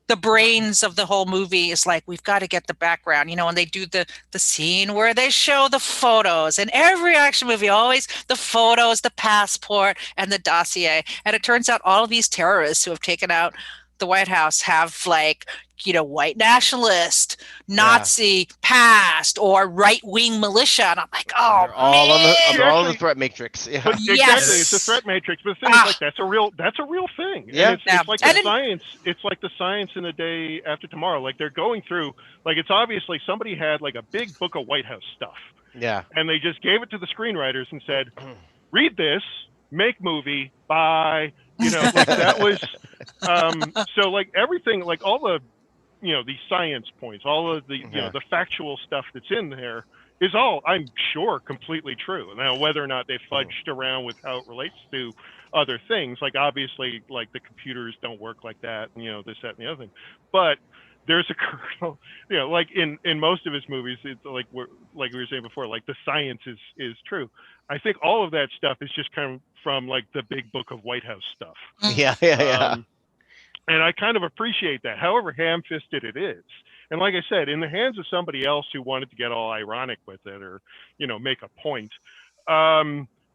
the brains of the whole movie, is like, we've got to get the background. And they do the scene where they show the photos, and every action movie always the photos, the passport, and the dossier. And it turns out all of these terrorists who have taken out the White House have white nationalist, Nazi past, or right-wing militia, and I'm like, they're all in the threat matrix. Yeah. Exactly, it's a threat matrix. But the thing is, like, that's a real thing. Yeah, and it's like the science. It's like the science in the day after tomorrow. Like they're going through. Like it's obviously somebody had like a big book of White House stuff. Yeah. And they just gave it to the screenwriters and said, "Read this, make movie, bye." Like that was. So like everything, like all the. The science points, all of the, the factual stuff that's in there is all, I'm sure, completely true. Now, whether or not they fudged around with how it relates to other things, like obviously, like the computers don't work like that, and, this, that, and the other thing. But there's a kernel, like in most of his movies, it's like we were saying before, like the science is true. I think all of that stuff is just kind of from like the big book of White House stuff. Yeah. And I kind of appreciate that, however ham-fisted it is. And like I said, in the hands of somebody else who wanted to get all ironic with it or, make a point,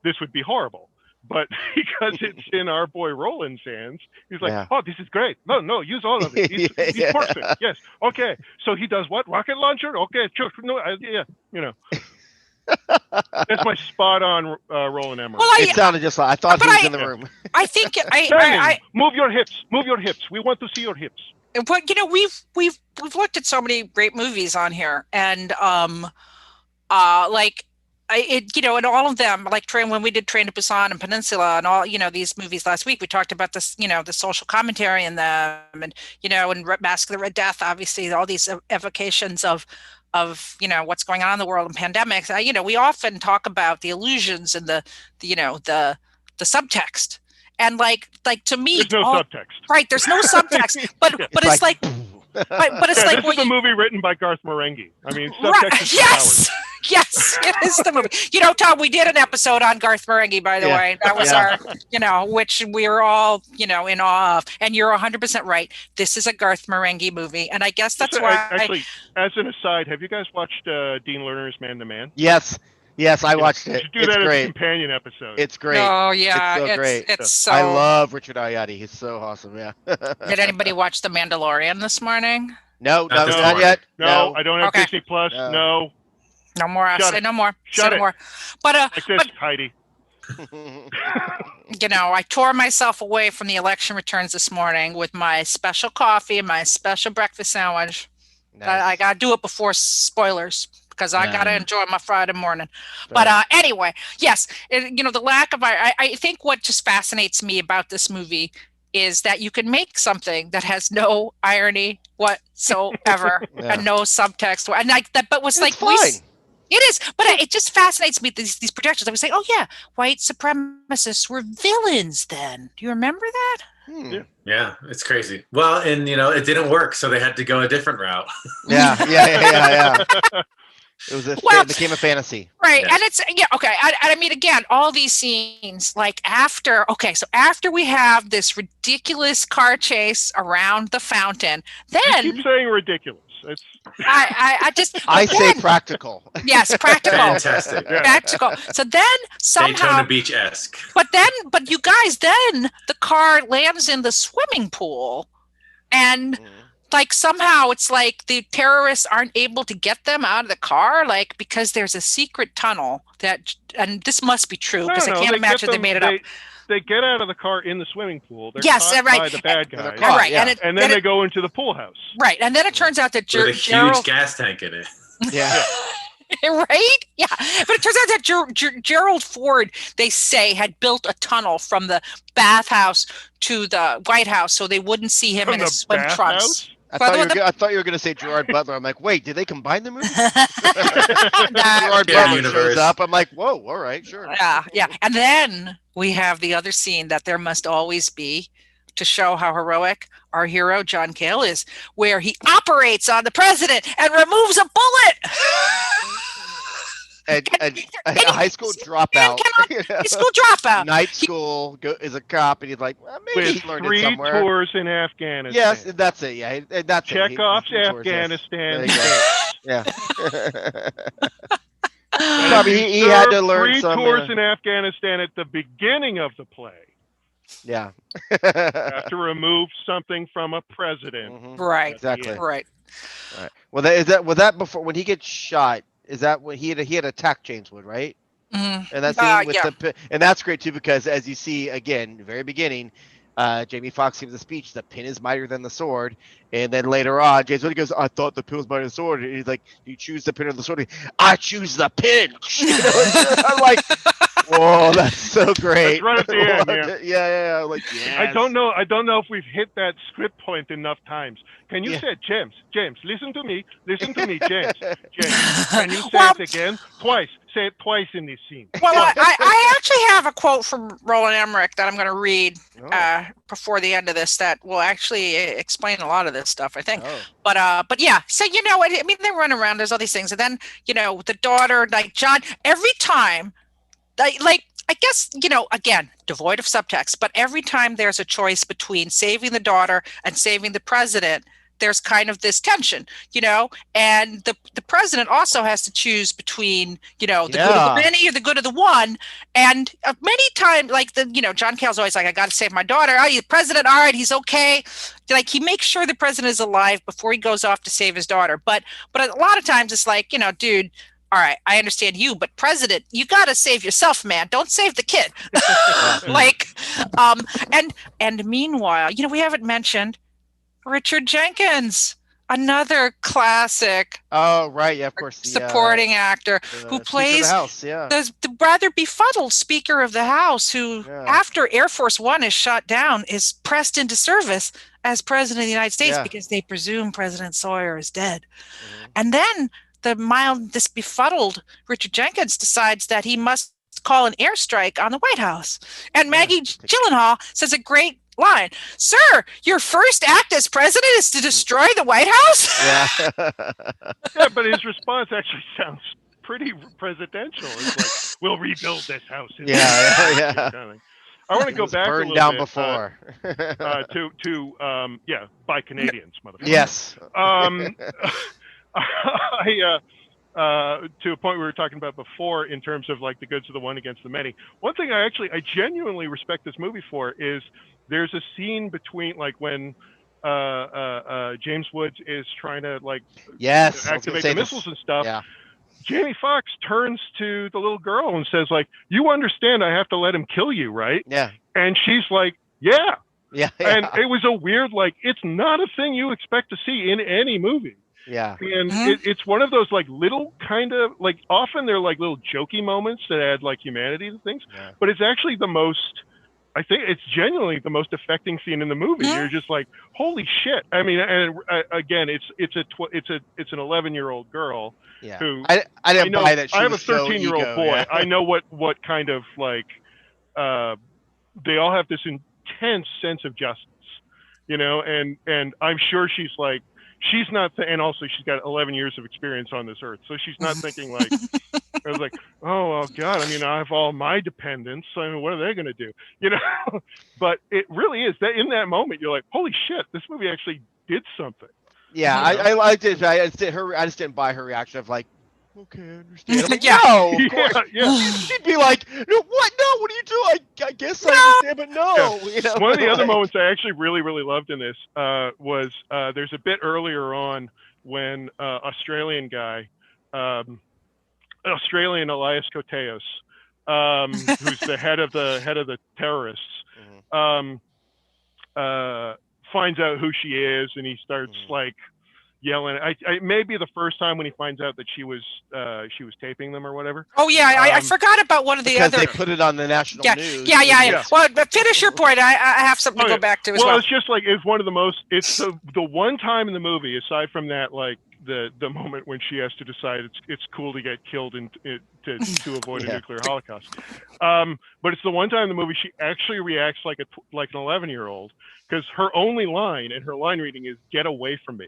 this would be horrible. But because it's in our boy Roland's hands, he's like, oh, this is great. No, use all of it. He's perfect. Yes. Okay. So he does what? Rocket launcher? Okay. Sure. No, That's my spot on Roland Emmerich. Well, it sounded just like I thought he was in the room. I think move your hips. Move your hips. We want to see your hips. But we've looked at so many great movies on here, and and all of them, like when we did Train to Busan and Peninsula and all, these movies last week, we talked about this, the social commentary in them, and and Mask of the Red Death, obviously, all these evocations of what's going on in the world and pandemics. We often talk about the illusions and the subtext, and like to me, there's no subtext. Right, there's no subtext, but it's like this is a movie written by Garth Marenghi. I mean, subtext is Yes, it is the movie. Tom, we did an episode on Garth Marenghi, by the way. That was our, which we were all, in awe of. And you're 100% right. This is a Garth Marenghi movie. And I guess that's why. Actually, as an aside, have you guys watched Dean Lerner's Man to Man? Yes, I watched it. You should do that as a companion episode. It's great. Oh, yeah. It's so great. It's so... I love Richard Ayoade. He's so awesome, yeah. Did anybody watch The Mandalorian this morning? No, not yet. No, I don't have Disney Plus. No. No more. I'll say no more. Shut it. No more. But like this, Heidi. I tore myself away from the election returns this morning with my special coffee and my special breakfast sandwich. I got to do it before spoilers because I got to enjoy my Friday morning. Fair. But anyway, yes, the lack of I think what just fascinates me about this movie is that you can make something that has no irony whatsoever and no subtext, and like that, but was It's like fine. It is, but it just fascinates me, these projections. I was saying, oh yeah, white supremacists were villains then. Do you remember that? Yeah, it's crazy. Well, and it didn't work, so they had to go a different route. Yeah. It became a fantasy. Right. Yeah. And it's, okay. I mean, again, all these scenes, like after we have this ridiculous car chase around the fountain, then You keep saying ridiculous. I say practical. Yes, practical. Fantastic. Practical. So then somehow Daytona Beach-esque. But you guys, then the car lands in the swimming pool, and like somehow it's like the terrorists aren't able to get them out of the car, like because there's a secret tunnel and this must be true because I can't imagine they made it up. They get out of the car in the swimming pool. They're Yes, caught right. by the bad guys. Right, and then they go into the pool house. Right, and then it turns out that with a huge gas tank in it. Yeah. Right? Yeah. But it turns out that Gerald Ford, they say, had built a tunnel from the bathhouse to the White House so they wouldn't see him in his swim trunks. I thought you were going to say Gerard Butler. I'm like, wait, did they combine the movie? Gerard Butler shows up. I'm like, whoa, all right, sure. Yeah. And then we have the other scene that there must always be to show how heroic our hero, John Cale, is, where he operates on the president and removes a bullet. And a high school dropout. High school dropout. Night school is a cop, and he's like, well, maybe he learned it somewhere. 3 tours in Afghanistan. Yes, that's it. Yeah, that's Chekhov's Afghanistan. Yeah. Probably he had to learn 3 some. tours in Afghanistan at the beginning of the play. Yeah. Have to remove something from a president. Mm-hmm. Right. Exactly. Right. Well, was that before when he gets shot? Is that when he had attacked James Wood, right? Mm-hmm. And that scene with and that's great too, because as you see again, the very beginning, Jamie Foxx gives a speech. The pin is mightier than the sword, and then later on, James Wood goes, "I thought the pin was mightier than the sword." And he's like, "You choose the pin or the sword?" I choose the pin. I'm like, whoa, that's so great. That's right at the end. Yeah. Like, yes. I don't know if we've hit that script point enough times. Can you say, James, listen to me, James. Can you say it again? Twice. Say it twice in this scene. Well, I actually have a quote from Roland Emmerich that I'm going to read before the end of this that will actually explain a lot of this stuff, I think. But yeah, so I mean, they run around, there's all these things, and then the daughter, like John, every time, like I guess, again, devoid of subtext, but every time there's a choice between saving the daughter and saving the president, there's kind of this tension, and the president also has to choose between, the good of the many or the good of the one. And many times, like John Cale's always like, I got to save my daughter. Oh, the president, all right, he's okay. Like he makes sure the president is alive before he goes off to save his daughter. But a lot of times it's like, dude, all right, I understand you, but president, you got to save yourself, man. Don't save the kid. And meanwhile, we haven't mentioned Richard Jenkins, another classic. Oh, right. Yeah, of course. Supporting actor who plays the rather befuddled Speaker of the House, who, after Air Force One is shot down, is pressed into service as President of the United States because they presume President Sawyer is dead. Mm-hmm. And then this befuddled Richard Jenkins decides that he must call an airstrike on the White House. And Maggie Gyllenhaal says a great line, "Sir, your first act as president is to destroy the White House?" Yeah, but his response actually sounds pretty presidential. It's like, we'll rebuild this house. Yeah. I want to go back a little down bit, before. By Canadians, motherfucker. Yes. To a point we were talking about before in terms of like the goods of the one against the many. One thing I genuinely respect this movie for is there's a scene between like when James Woods is trying to activate the missiles and stuff. Yeah. Jamie Foxx turns to the little girl and says like, "You understand I have to let him kill you, right?" Yeah. And she's like, Yeah. Yeah. And it was a weird, it's not a thing you expect to see in any movie. Yeah. And it's one of those like little kind of like, often they're like little jokey moments that add like humanity to things, but it's actually the most, I think it's genuinely the most affecting scene in the movie. You're just like, holy shit. I mean, and again, it's an 11-year-old girl who I didn't buy that. I have a 13-year-old boy. Yeah. I know what kind of like, they all have this intense sense of justice, you know, and I'm sure she's like, she's not, and also she's got 11 years of experience on this earth. So she's not thinking like, I was like, oh God, I mean, I have all my dependents. I mean, what are they going to do? You know, but it really is that in that moment, you're like, holy shit, this movie actually did something. Yeah, I liked it. I just didn't buy her reaction of like, okay, I understand. I'm like, Yeah. no, of course. She'd be like, no, what? No, what do you do? I guess I understand, but no. Yeah. You know, one of the other moments I actually really, really loved in this was there's a bit earlier on when Australian guy, Australian Elias Koteos, who's the head of the terrorists, finds out who she is, and he starts like yelling. It may be the first time when he finds out that she was taping them or whatever. Oh yeah, I forgot about one of the other. They put it on the national news. Yeah. Well, but finish your point. I have something to go back to as well. Well, it's just like it's one of the most. It's the one time in the movie, aside from that, like the moment when she has to decide it's cool to get killed to avoid a nuclear holocaust. But it's the one time in the movie she actually reacts like an 11-year-old, because her only line and her line reading is "Get away from me."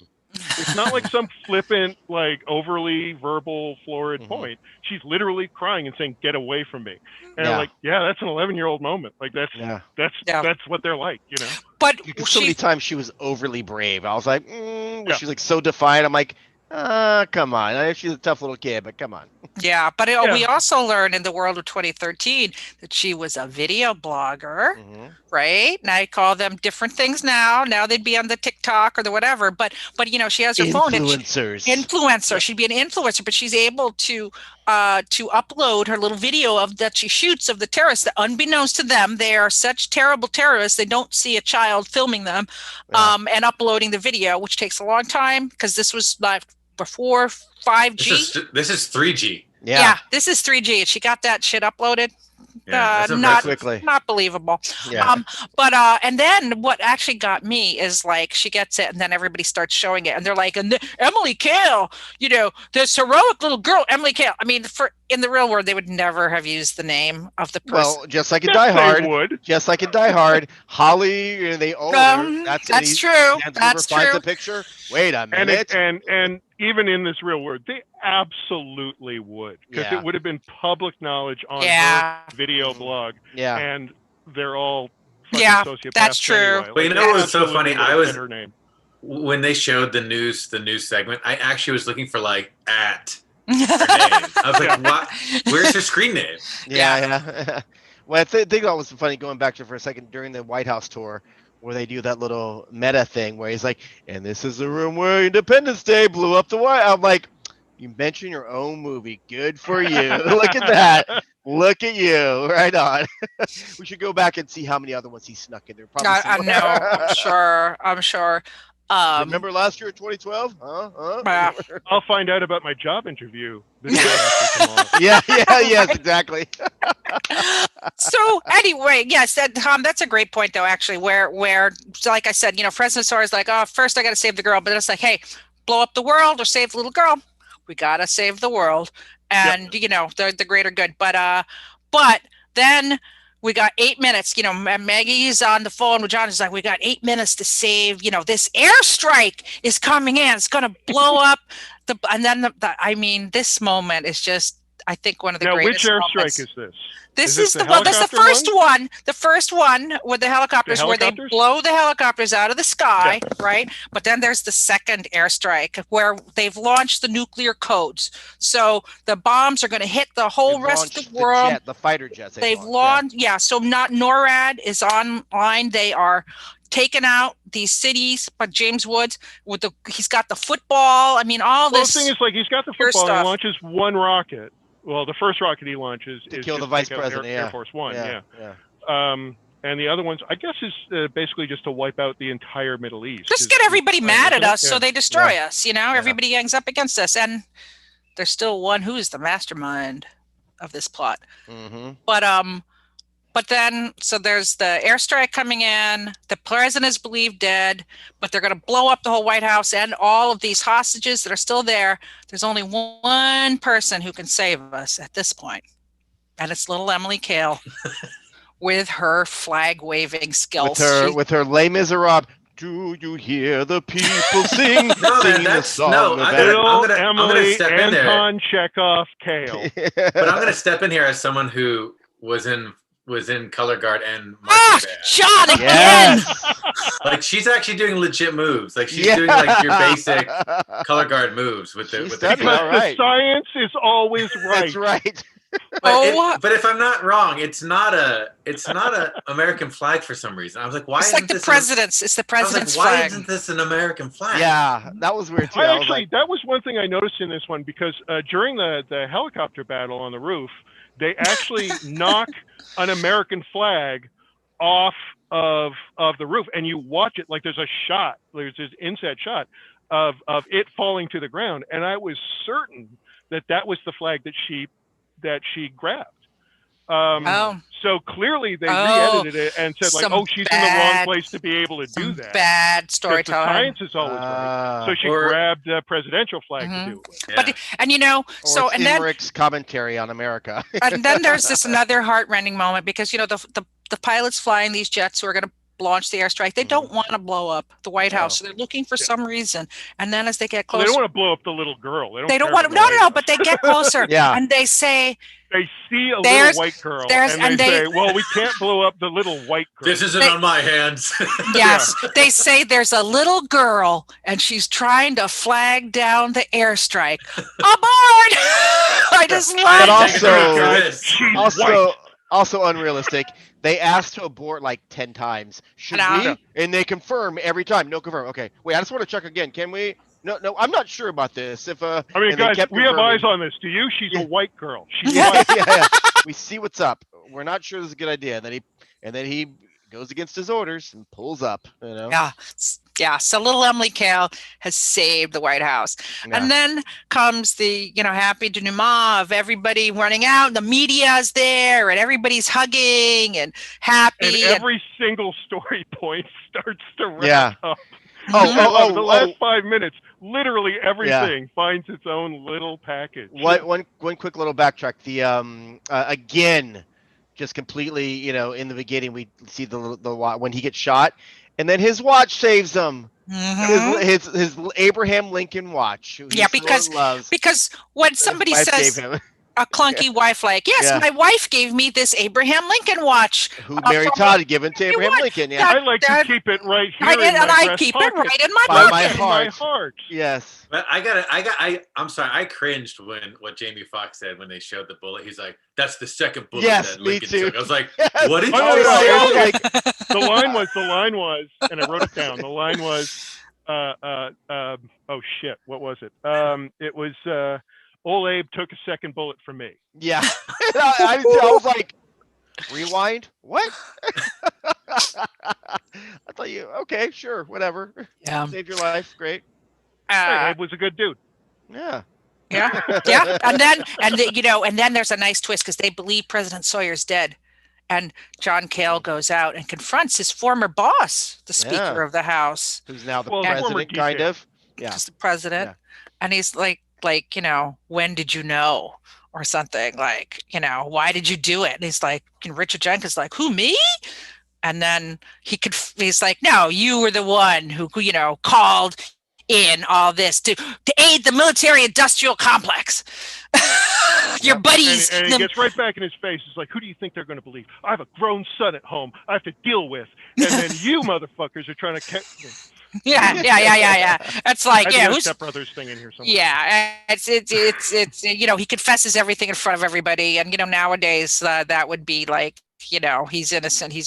It's not like some flippant, like overly verbal, florid point. She's literally crying and saying, "Get away from me." And I'm like, yeah, that's an 11-year-old moment. Like that's what they're like, you know. But so many times she was overly brave. I was like, she's like so defiant. I'm like, come on. I know she's a tough little kid, but come on. Yeah, but we also learned in the world of 2013 that she was a video blogger, right? And I call them different things now. Now they'd be on the TikTok or the whatever. But you know, she has her phone. Influencer. She'd be an influencer, but she's able to upload her little video that she shoots of the terrorists. That, unbeknownst to them, they are such terrible terrorists. They don't see a child filming them, and uploading the video, which takes a long time because this was like before 5G. This is 3G. Yeah, this is 3G. She got that shit uploaded. Not believable. Yeah. But and then what actually got me is like she gets it, and then everybody starts showing it, and they're like, and Emily Cale, you know, this heroic little girl, Emily Cale. I mean, in the real world, they would never have used the name of the person. Well, just like in Die Hard, Holly, they own her. That's true. That's true. Finds the picture. Wait a minute. And even in this real world, they absolutely would, because it would have been public knowledge on her video blog. Yeah. And they're all sociopaths. That's true. Anyway. But you know what was so funny? Her name. When they showed the news segment, I actually was looking for like at her name. I was like, what? Where's her screen name? Yeah. Well, I think that was funny, going back to for a second, during the White House tour, where they do that little meta thing where he's like, and this is the room where Independence Day blew up the White House. I'm like, you mention your own movie. Good for you. Look at that. Look at you. Right on. We should go back and see how many other ones he snuck in there. I know. I'm sure. Remember last year in 2012? I'll find out about my job interview. Yes, exactly. So anyway, yes, Tom, that's a great point though, actually, where like I said, you know, Fresno Star is like, oh, first I got to save the girl, but it's like, hey, blow up the world or save the little girl. We got to save the world. And, you know, the greater good. But then we got 8 minutes, you know, Maggie's on the phone with John. Is like, we got 8 minutes to save, you know, this airstrike is coming in. It's going to blow up. I mean, this moment is just, I think, one of the greatest which airstrike moments. is this? That's the first one. The first one with the helicopters, where they blow the helicopters out of the sky, right? But then there's the second airstrike where they've launched the nuclear codes. So the bombs are going to hit the whole rest of the world. The fighter jets. They've launched, so not NORAD is online. They are taking out these cities, but James Woods he's got the football. I mean, all this. The thing is, like, he's got the football and launches one rocket. Well, the first rocket he launches to is kill the vice president, Air Force One. and the other ones, I guess, is basically just to wipe out the entire Middle East. Just get everybody mad at us, Yeah. so they destroy us. Everybody gangs up against us, and there's still one who is the mastermind of this plot. Mm-hmm. But then, so there's the airstrike coming in. The president is believed dead, but they're going to blow up the whole White House and all of these hostages that are still there. There's only one person who can save us at this point, and it's little Emily Cale with her flag waving skills. With her Les Miserables. Do you hear the people sing? No, singing man, the song I'm gonna step in there. Anton Chekhov, Cale. But I'm going to step in here as someone who was in Color Guard and John again. Yes. Like, she's actually doing legit moves. Like, she's doing like your basic Color Guard moves with the. All right. The science is always right. That's right. But if I'm not wrong, it's not a American flag for some reason. I was like, why? It's like the president's. It's the president's flag. Why flag. isn't this an American flag? Yeah, that was weird too. That was one thing I noticed in this one, because during the helicopter battle on the roof, they actually knock an American flag off of the roof, and you watch it like there's this inset shot of it falling to the ground, and I was certain that was the flag that she grabbed. So clearly they re-edited it and said, like, she's in the wrong place to be able to do that. Bad storytelling. The science is always right. So she grabbed the presidential flag to do it. Yeah. But and then Emmerich's commentary on America. And then there's this another heart-rending moment, because the pilots flying these jets who are going to launch the airstrike, they don't want to blow up the White House, so they're looking for some reason. And then as they get closer, they don't want to blow up the little girl. They don't want to. No, but they get closer. And they say, they see a little white girl, and they say, well, we can't blow up the little white girl. This isn't on my hands. Yes. They say there's a little girl, and she's trying to flag down the airstrike. Aboard! I just love it. Also unrealistic. They asked to abort like 10 times. Should we? And they confirm every time. No, confirm. Okay. Wait, I just want to check again. Can we? No, I'm not sure about this. I mean, guys, we have eyes on this. Do you? She's a white girl. She's white. Yeah. We see what's up. We're not sure this is a good idea. And then he goes against his orders and pulls up. Yeah. So little Emily Cale has saved the White House. Yeah. And then comes the, happy denouement of everybody running out, and the media is there, and everybody's hugging and happy. And every single story point starts to wrap up. The last 5 minutes, literally everything finds its own little package. One quick little backtrack. The again, just completely, in the beginning, we see the when he gets shot, and then his watch saves him. Mm-hmm. His Abraham Lincoln watch. Because when somebody says a clunky wife, like, my wife gave me this Abraham Lincoln watch. Who Mary Todd had given to Abraham Lincoln. Yeah. I like to keep it right here. I keep it right in my heart. Yes. But I'm sorry, I cringed when what Jamie Foxx said when they showed the bullet. He's like, that's the second bullet that Lincoln took. I was like, what did you say? The line was, and I wrote it down. The line was, oh shit, what was it? It was, old Abe took a second bullet from me. Yeah. I was like, rewind? What? I thought okay, sure, whatever. Yeah. Saved your life. Great. Hey, Abe was a good dude. Yeah. Yeah. Yeah. And then there's a nice twist, because they believe President Sawyer's dead. And John Cale goes out and confronts his former boss, the Speaker of the House. Who's now the president, kind of. Yeah. Just the president. Yeah. And he's like, when did you know? Or something like, why did you do it? And he's like, Richard Jenkins, like, who, me? And then he's like, no, you were the one who called in all this to aid the military-industrial complex. Your buddies. And he gets right back in his face. It's like, who do you think they're going to believe? I have a grown son at home I have to deal with. And then you motherfuckers are trying to catch me. Yeah. It's like, who's Step Brothers thing in here somewhere. Yeah, it's he confesses everything in front of everybody, and nowadays that would be like, he's innocent.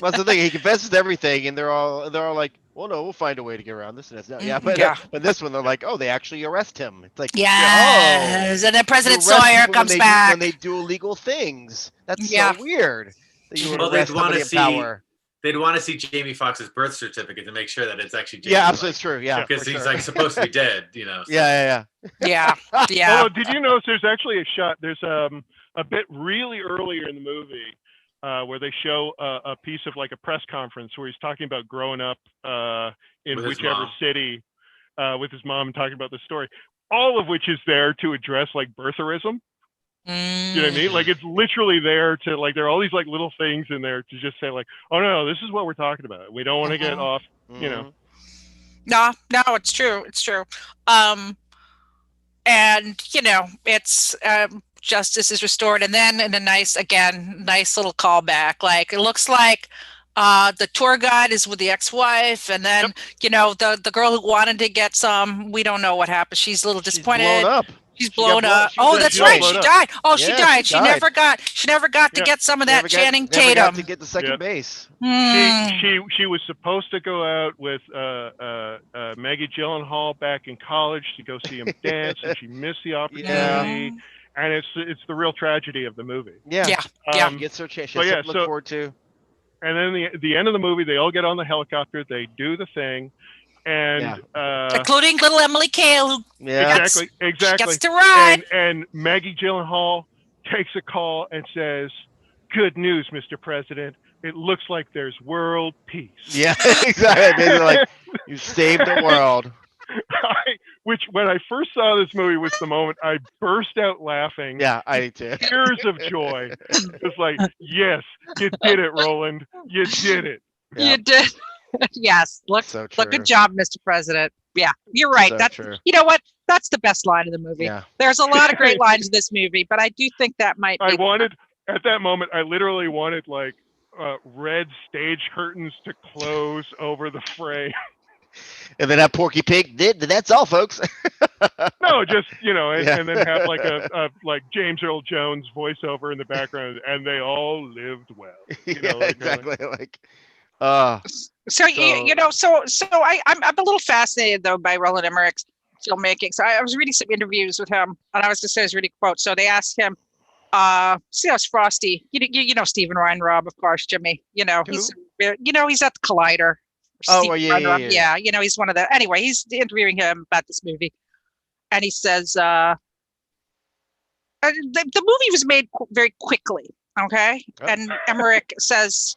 Well, that's the thing. He confesses everything, and they're all like, well, no, we'll find a way to get around this and that. Yeah, but this one, they're like, oh, they actually arrest him. It's like, yes, and then President Sawyer comes back when they do illegal things. That's so weird. You would Well, they'd arrest want somebody to in see. power. They'd want to see Jamie Foxx's birth certificate to make sure that it's actually Jamie. Yeah, absolutely, it's true. Yeah, because for he's sure. like supposed to be dead. So. Yeah. Yeah. Although, did you notice there's actually a shot? There's a bit really earlier in the movie where they show a piece of like a press conference where he's talking about growing up in whichever city with his mom and talking about the story. All of which is there to address like birtherism. You know what I mean? Like it's literally there to like there are all these like little things in there to just say like, oh no, this is what we're talking about. We don't want to get off. You know. No, it's true. It's true. And it's justice is restored, and then in a nice little callback. Like it looks like the tour guide is with the ex-wife, and then the girl who wanted to get some. We don't know what happened. She's a little disappointed. She's blown up. She's blown up. Oh, that's right. She died. Oh, she died. She never got to get some of that Channing Tatum. Never got to get the second base. She was supposed to go out with Maggie Gyllenhaal back in college to go see him dance, and she missed the opportunity. And it's the real tragedy of the movie. Yeah. Gets her chance. She has something to look forward to. And then the end of the movie, they all get on the helicopter. They do the thing. And including little Emily Cale, who exactly gets to ride. And Maggie Gyllenhaal takes a call and says, "Good news, Mr. President. It looks like there's world peace." Yeah, exactly. They're like, you saved the world. Which, when I first saw this movie, was the moment I burst out laughing. Yeah, I did too. Tears of joy. It's like, yes, you did it, Roland. You did it. Yep. You did. Yes. Look, good job, Mr. President. Yeah, you're right. So That's true. You know what? That's the best line of the movie. Yeah. There's a lot of great lines in this movie, but I do think that might be at that moment, I literally wanted like red stage curtains to close over the frame. And then that Porky Pig did. That's all, folks. No, just and then have like a like James Earl Jones voiceover in the background, and they all lived well. Exactly. So I'm a little fascinated though by Roland Emmerich's filmmaking. So I was reading some interviews with him, and I was just reading quotes. So they asked him, see how's Frosty? You know Stephen Weinrob, of course, Jimmy. He's at the Collider. Oh, yeah. He's one of the. Anyway, he's interviewing him about this movie, and he says the movie was made very quickly. Okay, and Emmerich says,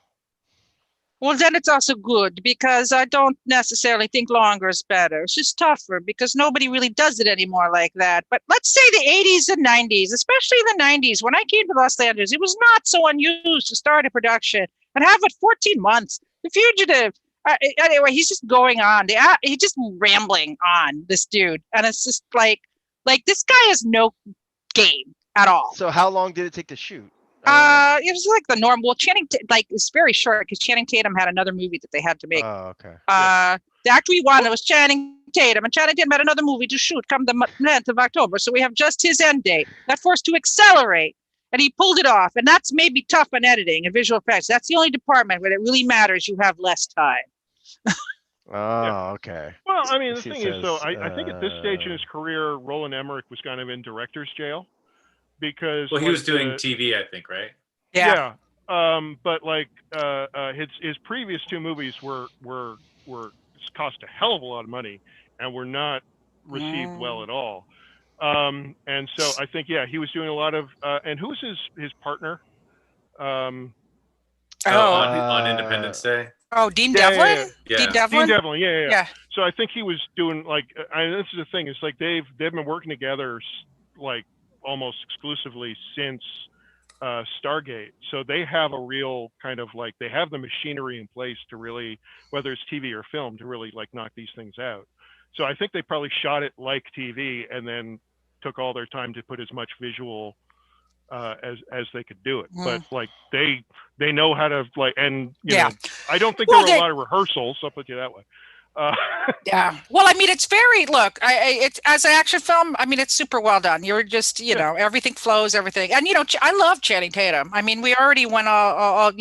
well, then it's also good because I don't necessarily think longer is better. It's just tougher because nobody really does it anymore like that. But let's say the 80s and 90s, especially the 90s, when I came to Los Angeles, it was not so unusual to start a production and have it 14 months. The Fugitive. Anyway, he's just going on. He's just rambling on, this dude. And it's just like this guy has no game at all. So how long did it take to shoot? It was like the norm. Well, it's very short because Channing Tatum had another movie that they had to make. Oh, okay. The actor we wanted was Channing Tatum, and Channing Tatum had another movie to shoot come the 9th of October. So we have just his end date. That forced to accelerate, and he pulled it off. And that's maybe tough on editing and visual effects. That's the only department where it really matters. You have less time. Okay. Well, I mean, the thing is, though, I think at this stage in his career, Roland Emmerich was kind of in director's jail because he was doing TV, I think, right? Yeah. But like his previous two movies were cost a hell of a lot of money and were not received well at all. And so I think he was doing a lot of and who was his partner? On Independence Day. Oh, Dean Devlin? Yeah. Dean Devlin? Dean Devlin, yeah. So I think he was doing this is the thing. It's like they've been working together like almost exclusively since Stargate. So they have a real kind of like they have the machinery in place to really, whether it's TV or film, to really like knock these things out. So I think they probably shot it like TV and then took all their time to put as much visual as they could do it. But like they know how to like, and you know, I don't think there were a lot of rehearsals. I'll put you that way. Well, I mean, it's very it's as an action film. I mean, it's super well done. You're just everything flows, everything, and I love Channing Tatum. I mean, we already went all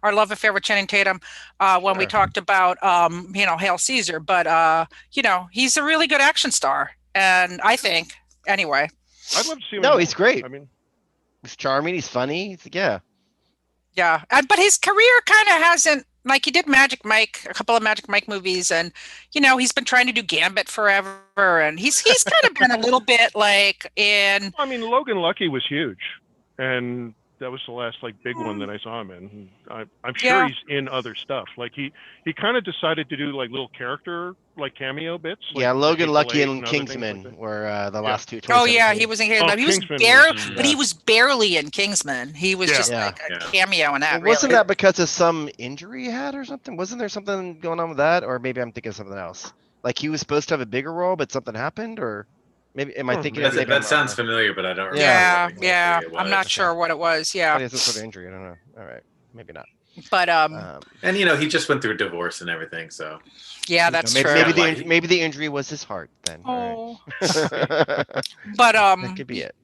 our love affair with Channing Tatum when we talked about Hail Caesar, but he's a really good action star, and I think anyway. I'd love to see him. No, he's great. I mean, he's charming. He's funny. Yeah, but his career kind of hasn't like he did Magic Mike, a couple of Magic Mike movies, and he's been trying to do Gambit forever, and he's kind of been a little bit like in. I mean, Logan Lucky was huge, and that was the last like big one that I saw him in. I'm sure Yeah. he's in other stuff. Like he kind of decided to do like little character like cameo bits. Like Yeah, Logan Hateful Lucky Eight and other things Kingsman like that. were the Yeah. last two. Oh yeah, he 2017. was in Kingsman. Oh, He was Kingsman barely, was- but he was barely in Kingsman. He was Yeah. just Yeah. like a Yeah. cameo in that. Well, wasn't really. that because of some injury he had or something? Wasn't there something going on with that? Or maybe I'm thinking of something else. Like he was supposed to have a bigger role, but something happened? Or maybe am I Oh, thinking maybe. of maybe That I'm sounds wrong. familiar, but I don't remember. Yeah, what exactly yeah. it I'm not was. sure what it was. Oh, Yeah, yeah, some sort of injury. I don't know. All right, maybe not. but And he just went through a divorce and everything, so yeah, that's maybe, true. Maybe Yeah, maybe the injury was his heart then. Oh, All right. but That could be it.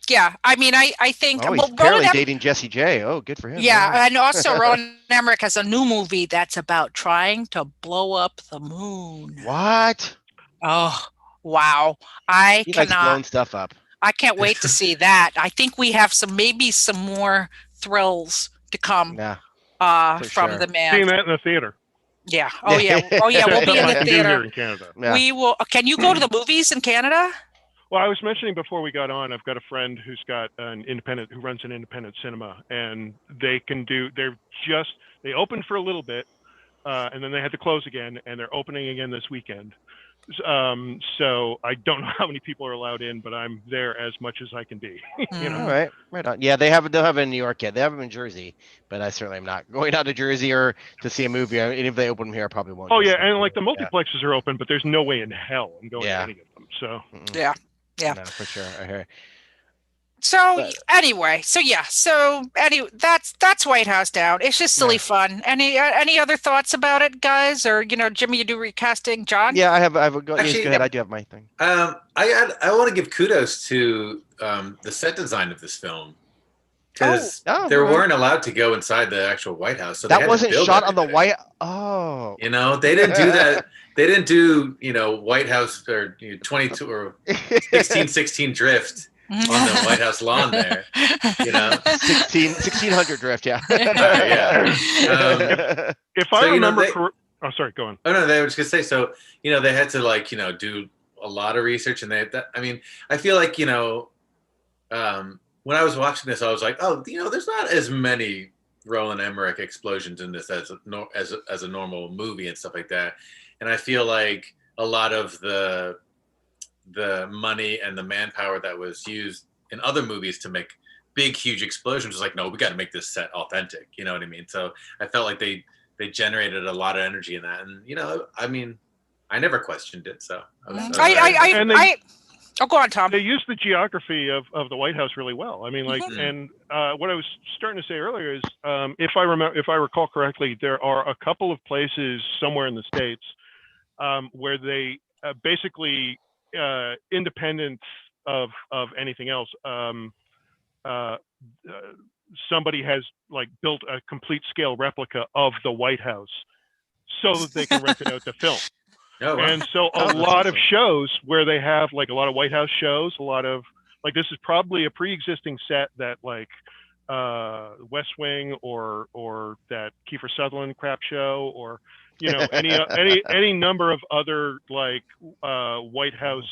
yeah. I mean, I think Oh, he's well, apparently Roland dating Jessie J. Oh, good for him. Yeah, All right. and also Roland Emmerich has a new movie that's about trying to blow up the moon. What? Oh, wow. I He likes cannot. blowing stuff up. I can't wait to see that. I think we have maybe some more thrills to come Yeah. for from sure. the man. Seeing that in the theater. Yeah. Oh yeah. Oh yeah. We'll be in Stuff I the can do here theater. in Canada. Yeah. We will. Can you go to the movies in Canada? Well, I was mentioning before we got on, I've got a friend who's got who runs an independent cinema, and they opened for a little bit, and then they had to close again, and they're opening again this weekend. So I don't know how many people are allowed in, but I'm there as much as I can be. All right, right on. Yeah, don't have it in New York yet. They have them in Jersey, but I certainly am not going out to Jersey or to see a movie. And if they open them here, I probably won't. Oh go yeah, see and it. like the multiplexes are open, but there's no way in hell I'm going Yeah. to any of them. So Mm-mm. Yeah. Yeah. No, for sure. I hear. So But- anyway, that's White House Down. It's just silly Yeah. fun. Any other thoughts about it, guys? Or Jimmy, you do recasting, John? Yeah, I have a go. Yes, Actually, go ahead. I do have my thing. I want to give kudos to the set design of this film because Oh, they all right. weren't allowed to go inside the actual White House, so they That had to wasn't build shot on the everything. White. Oh. They didn't do that. They didn't do White House or 22 or 1616 drift on the White House lawn there. 1600 drift. Yeah. Yeah. if I So, remember, they- oh sorry, go on. Oh no, they were just gonna say. So they had to do a lot of research, and I feel like when I was watching this, I was like, oh, there's not as many Roland Emmerich explosions in this as a normal movie and stuff like that, and I feel like a lot of the money and the manpower that was used in other movies to make big, huge explosions was like, no, we got to make this set authentic. You know what I mean? So I felt like they generated a lot of energy in that, and I never questioned it. So Oh, go on, Tom. They used the geography of the White House really well. I mean, like, Mhm. and what I was starting to say earlier is, if I recall correctly, there are a couple of places somewhere in the States where they basically, independent of anything else, somebody has like built a complete scale replica of the White House so that they can rent it out to film. Oh, wow. And so Oh, a that's lot of awesome. shows where they have like a lot of White House shows, a lot of like this is probably a pre-existing set that like West Wing or that Kiefer Sutherland crap show or any number of other like White House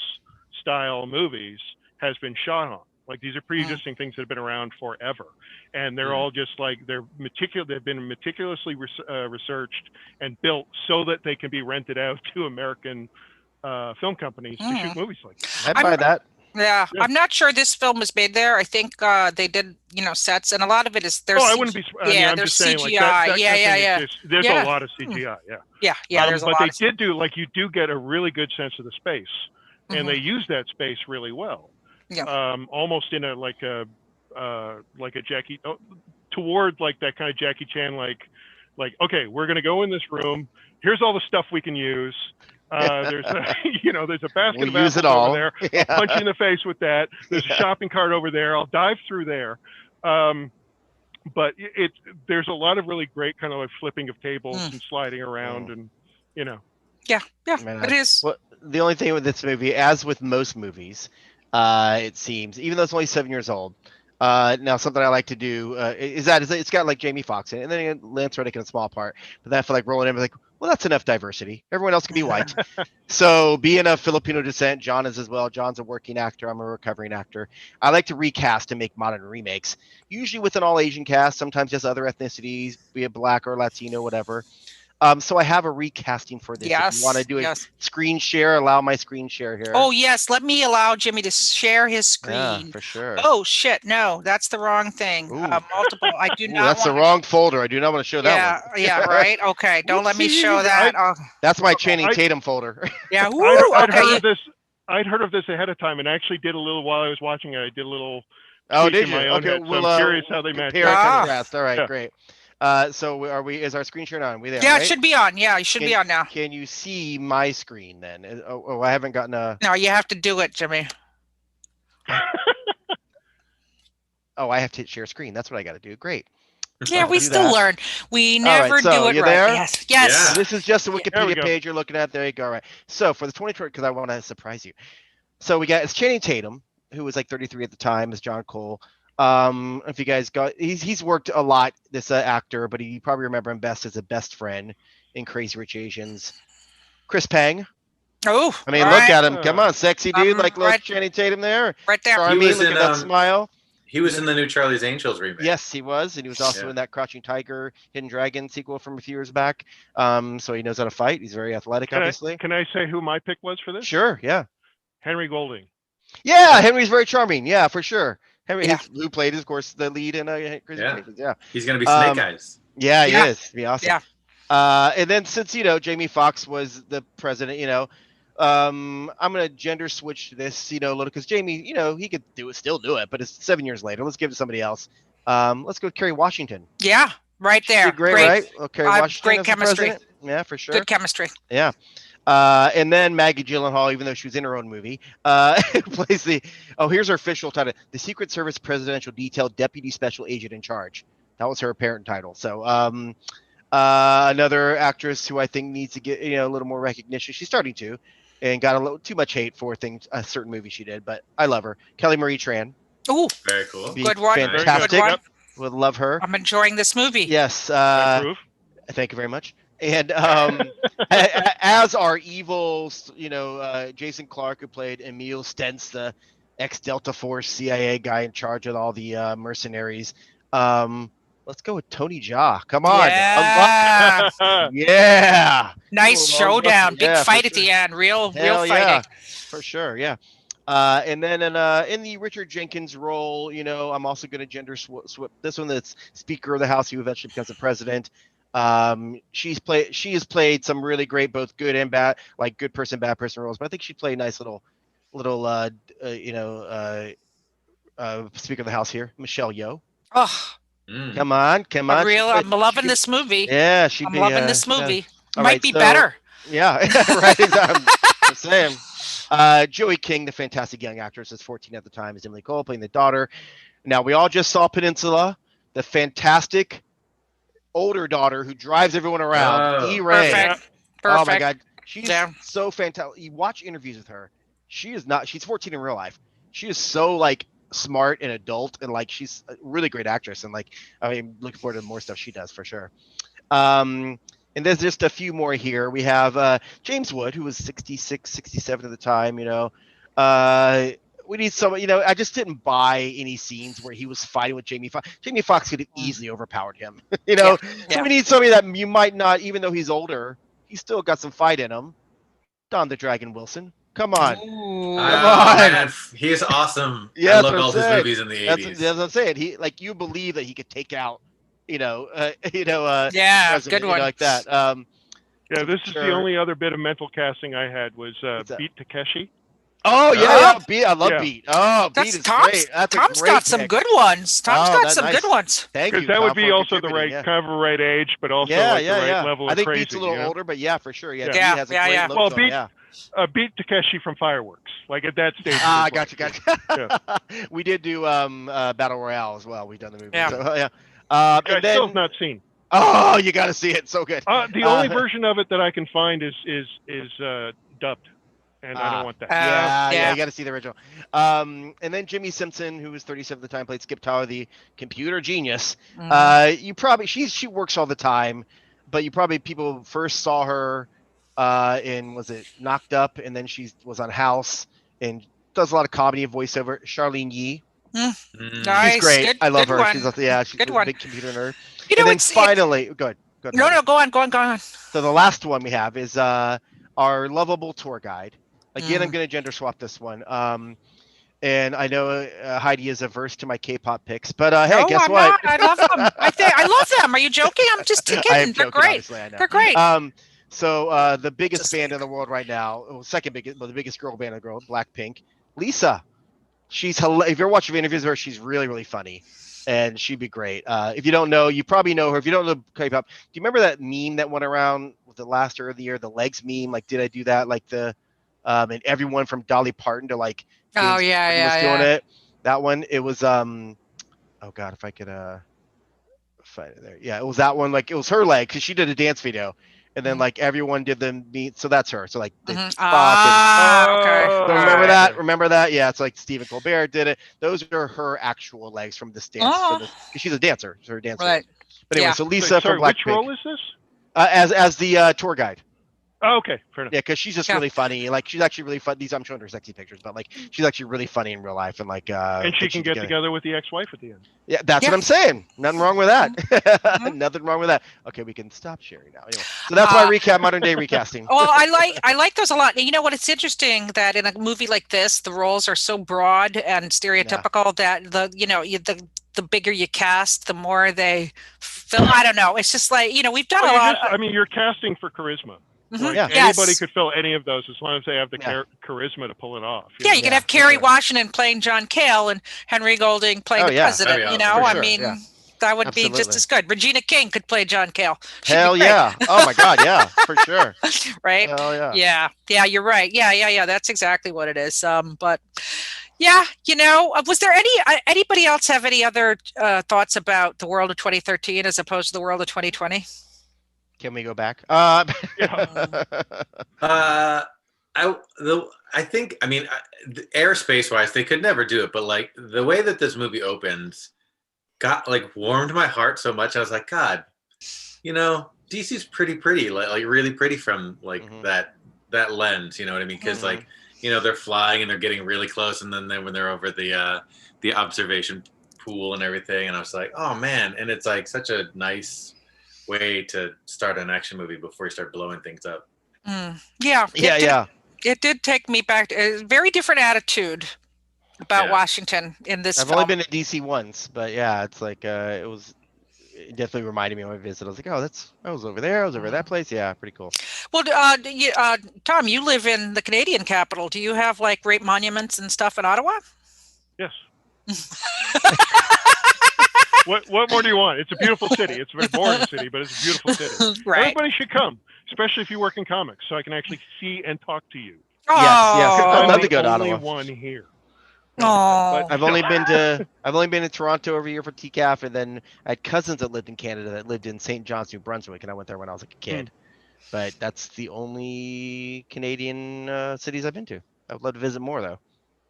style movies has been shot on. Like these are pre-existing things that have been around forever, and they're all just like they've been meticulously researched and built so that they can be rented out to American film companies to shoot movies like that. I'd buy that. Yeah, Yeah. I'm not sure this film was made there. I think they did, sets, and a lot of it is there's. Oh, I wouldn't be. I mean, I'm there's just saying, like CGI. that kind of yeah. thing exists. There's Yeah. a lot of CGI. Yeah, there's a but lot. they of, did do like you do get a really good sense of the space, Mhm. and they use that space really well. Yeah. Almost in a Jackie toward like that kind of Jackie Chan like okay, we're gonna go in this room. Here's all the stuff we can use. There's a basket We'll of use it apples all. over there. Yeah. I'll punch you in the face with that. There's a shopping cart over there. I'll dive through there. But there's a lot of really great kind of like flipping of tables and sliding around and Yeah, Man, it is. Well, the only thing with this movie, as with most movies, it seems, even though it's only 7 years old, Now, something I like to do is it's got like Jamie Foxx in it, and then Lance Reddick in a small part. But then I feel like Roland Emmerich, like, well, that's enough diversity. Everyone else can be white. So, being of Filipino descent, John is as well. John's a working actor. I'm a recovering actor. I like to recast and make modern remakes, usually with an all Asian cast, sometimes just other ethnicities, be it Black or Latino, whatever. So I have a recasting for this. If you want to do a screen share, allow my screen share here. Oh, yes. Let me allow Jimmy to share his screen. Yeah, for sure. Oh, shit. No, that's the wrong thing. Multiple. I do not That's the wrong folder. I do not want to show that one. Yeah, right. Okay. Don't let me show that. That's my Channing Tatum folder. Yeah. I'd heard of this ahead of time and actually did a little while I was watching it. I did a little. Did you? Okay. So I'm curious how they match. Contrast. All right, great. So is our screen share on? We there? Yeah, right? It should be on. Yeah, it should be on now. Can you see my screen then? I haven't gotten a. No, you have to do it, Jimmy. I have to hit share screen. That's what I got to do. Great. Yeah, we still learn. We never do it right. There? Yes. Yeah. This is just a Wikipedia page you're looking at. There you go. All right. So for the 2020, because I want to surprise you. So it's Channing Tatum, who was like 33 at the time, as John Cole. If you guys he's worked a lot, this actor, but you probably remember him best as a best friend in Crazy Rich Asians. Chris Pang. Oh, I mean, look at him. Come on, sexy dude, like little Channing Tatum there. Right there. Look at that smile. He was in the new Charlie's Angels remake. Yes, he was, and he was also in that Crouching Tiger, Hidden Dragon sequel from a few years back. So he knows how to fight. He's very athletic, obviously. Can I say who my pick was for this? Sure, yeah. Henry Golding. Yeah, Henry's very charming. Yeah, for sure. Henry, who played, of course, the lead in Crazy Rich Asians. Yeah, he's gonna be Snake Eyes. Yeah, he is. It'd be awesome. Yeah. And then since Jamie Foxx was the president, I'm gonna gender switch this, because Jamie, he could still do it, but it's 7 years later. Let's give it to somebody else. Let's go with Kerry Washington. Yeah, right there. Great, right? Well, Kerry Washington. Great chemistry. Yeah, for sure. Good chemistry. Yeah. And then Maggie Gyllenhaal, even though she was in her own movie, plays here's her official title: the Secret Service Presidential Detail Deputy Special Agent in Charge. That was her apparent title. So, another actress who I think needs to get a little more recognition. She's starting to, and got a little too much hate for a certain movie she did, but I love her. Kelly Marie Tran. Oh, very cool. Good one. Fantastic. Good one. Would love her. I'm enjoying this movie. Yes. Thank you very much. And as our evil, Jason Clarke, who played Emil Stentz, the ex-Delta Force CIA guy in charge of all the mercenaries. Let's go with Tony Jaa. Come on. Yeah. Yeah. Nice showdown. Big fight at the end. Real fighting. Yeah. For sure. Yeah. And then in the Richard Jenkins role, I'm also going to gender swap this one. That's Speaker of the House, who eventually becomes the president. She has played some really great, both good and bad, like good person, bad person roles. But I think she played nice little Speaker of the House here, Michelle Yeoh. Oh, come on! I'm loving this movie. Yeah, I'm loving this movie. Might be better. Yeah, right. I'm the same. Joey King, the fantastic young actress, is 14 at the time, is Emily Cole playing the daughter. Now we all just saw Peninsula, the fantastic older daughter who drives everyone around. E-Ray. Perfect. Oh my God, she's so fantastic. You watch interviews with her. She's 14 in real life. She is so smart and adult, and she's a really great actress. And looking forward to more stuff she does for sure. And there's just a few more here. We have James Wood, who was 66, 67 at the time. We need someone, I just didn't buy any scenes where he was fighting with Jamie Foxx. Jamie Foxx could have easily overpowered him, So we need somebody that you might not, even though he's older, he's still got some fight in him. Don the Dragon Wilson. Come on. Come on. Man, he is awesome. Yeah, I loved all his movies in the 80s. That's what I'm saying. He, you believe that he could take out, good one. Like that. This is the only other bit of mental casting I had was Beat Takeshi. Oh yeah, Beat. I love Beat. Oh, Beat is great. Tom's got some good ones. Tom's got some good ones. Thank you. Because that would be also the right kind of a right age, but also the right level of crazy. I think Beat's a little older, but yeah, for sure. Yeah, yeah, Beat has a great look. Well, Beat Takeshi from Fireworks, at that stage. Gotcha. We did do Battle Royale as well. We've done the movie. Yeah. So, yeah. I still have not seen. Oh, you got to see it. So good. The only version of it that I can find is dubbed. and I don't want that. Yeah, you got to see the original. And then Jimmy Simpson, who was 37 at the time, played Skip Tyler, the computer genius. You probably she works all the time, but people first saw her in, was it Knocked Up, and then she was on House and does a lot of comedy and voiceover. Charlene Yee. Nice. She's great. I love her. One. She's good a one. big computer nerd. You know, and then finally, go ahead. No, go on. So the last one we have is our lovable tour guide. Again, I'm going to gender swap this one. And I know Heidi is averse to my K-pop picks, but hey, guess I'm what? Not. I love them. I love them. Are you joking? I'm just kidding. I am They're joking, great. obviously, I know. They're great. So the biggest band in the world right now, the biggest girl band in the world, Blackpink, Lisa. She's hilarious. If you're watching interviews of her, she's really, really funny, and she'd be great. If you don't know, you probably know her. If you don't know K-pop, do you remember that meme that went around with the last year of the year, the legs meme? Like, did I do that? Like and everyone from Dolly Parton to like, oh was doing it. That one. It was oh god, if I could find it there. Yeah, it was that one. Like, it was her leg because she did a dance video. And then like everyone did the meet, so that's her. So like they okay. So remember that? Yeah, it's like Stephen Colbert did it. Those are her actual legs from this dance. Because she's a dancer. She's her dancer. Right. But anyway, so Lisa from Blackpink. Which role is this? As the tour guide. Oh, okay, fair enough. Yeah, because she's just really funny. Like, she's actually really fun. I'm showing her sexy pictures, but like she's actually really funny in real life, and like and she can get together with the ex-wife at the end. Yeah, that's what I'm saying. Nothing wrong with that. Nothing wrong with that. Okay, we can stop sharing now. Anyway, so that's my recap, modern day recasting. Well, I like those a lot. You know what? It's interesting that in a movie like this, the roles are so broad and stereotypical that the bigger you cast, the more they fill. I don't know. It's just like, we've done a lot. You're casting for charisma. Mm-hmm. Like, anybody could fill any of those as long as they have the charisma to pull it off. You can have Kerry Washington playing John Cale and Henry Golding playing the president. That would be just as good. Regina King could play John Cale. Hell yeah. Oh my God. Yeah, for sure. Right. Hell yeah. Yeah, you're right. Yeah. That's exactly what it is. But yeah, was there anybody else have any other thoughts about the world of 2013 as opposed to the world of 2020? Can we go back? I think, airspace wise, they could never do it, but like the way that this movie opens got like warmed my heart so much. I was like, God, DC's pretty, like really pretty from like that lens. You know what I mean? Because like, they're flying and they're getting really close, and then when they're over the observation pool and everything, and I was like, oh man, and it's like such a nice way to start an action movie before you start blowing things up. It did take me back to a very different attitude about Washington in this film. I've only been to DC once, but yeah, it's like it definitely reminded me of my visit. I was like, I was over there, I was over that place. Yeah, pretty cool. Well, Tom, you live in the Canadian capital. Do you have like great monuments and stuff in Ottawa? Yes. What more do you want? It's a beautiful city. It's a very boring city, but it's a beautiful city. Right. Everybody should come, especially if you work in comics, so I can actually see and talk to you. Yes. I'd love to go to Ottawa. Only one here. Oh, I've only been to Toronto every year for TCAF, and then I had cousins that lived in Canada that lived in St. John's, New Brunswick, and I went there when I was like a kid. But that's the only Canadian cities I've been to. I would love to visit more though.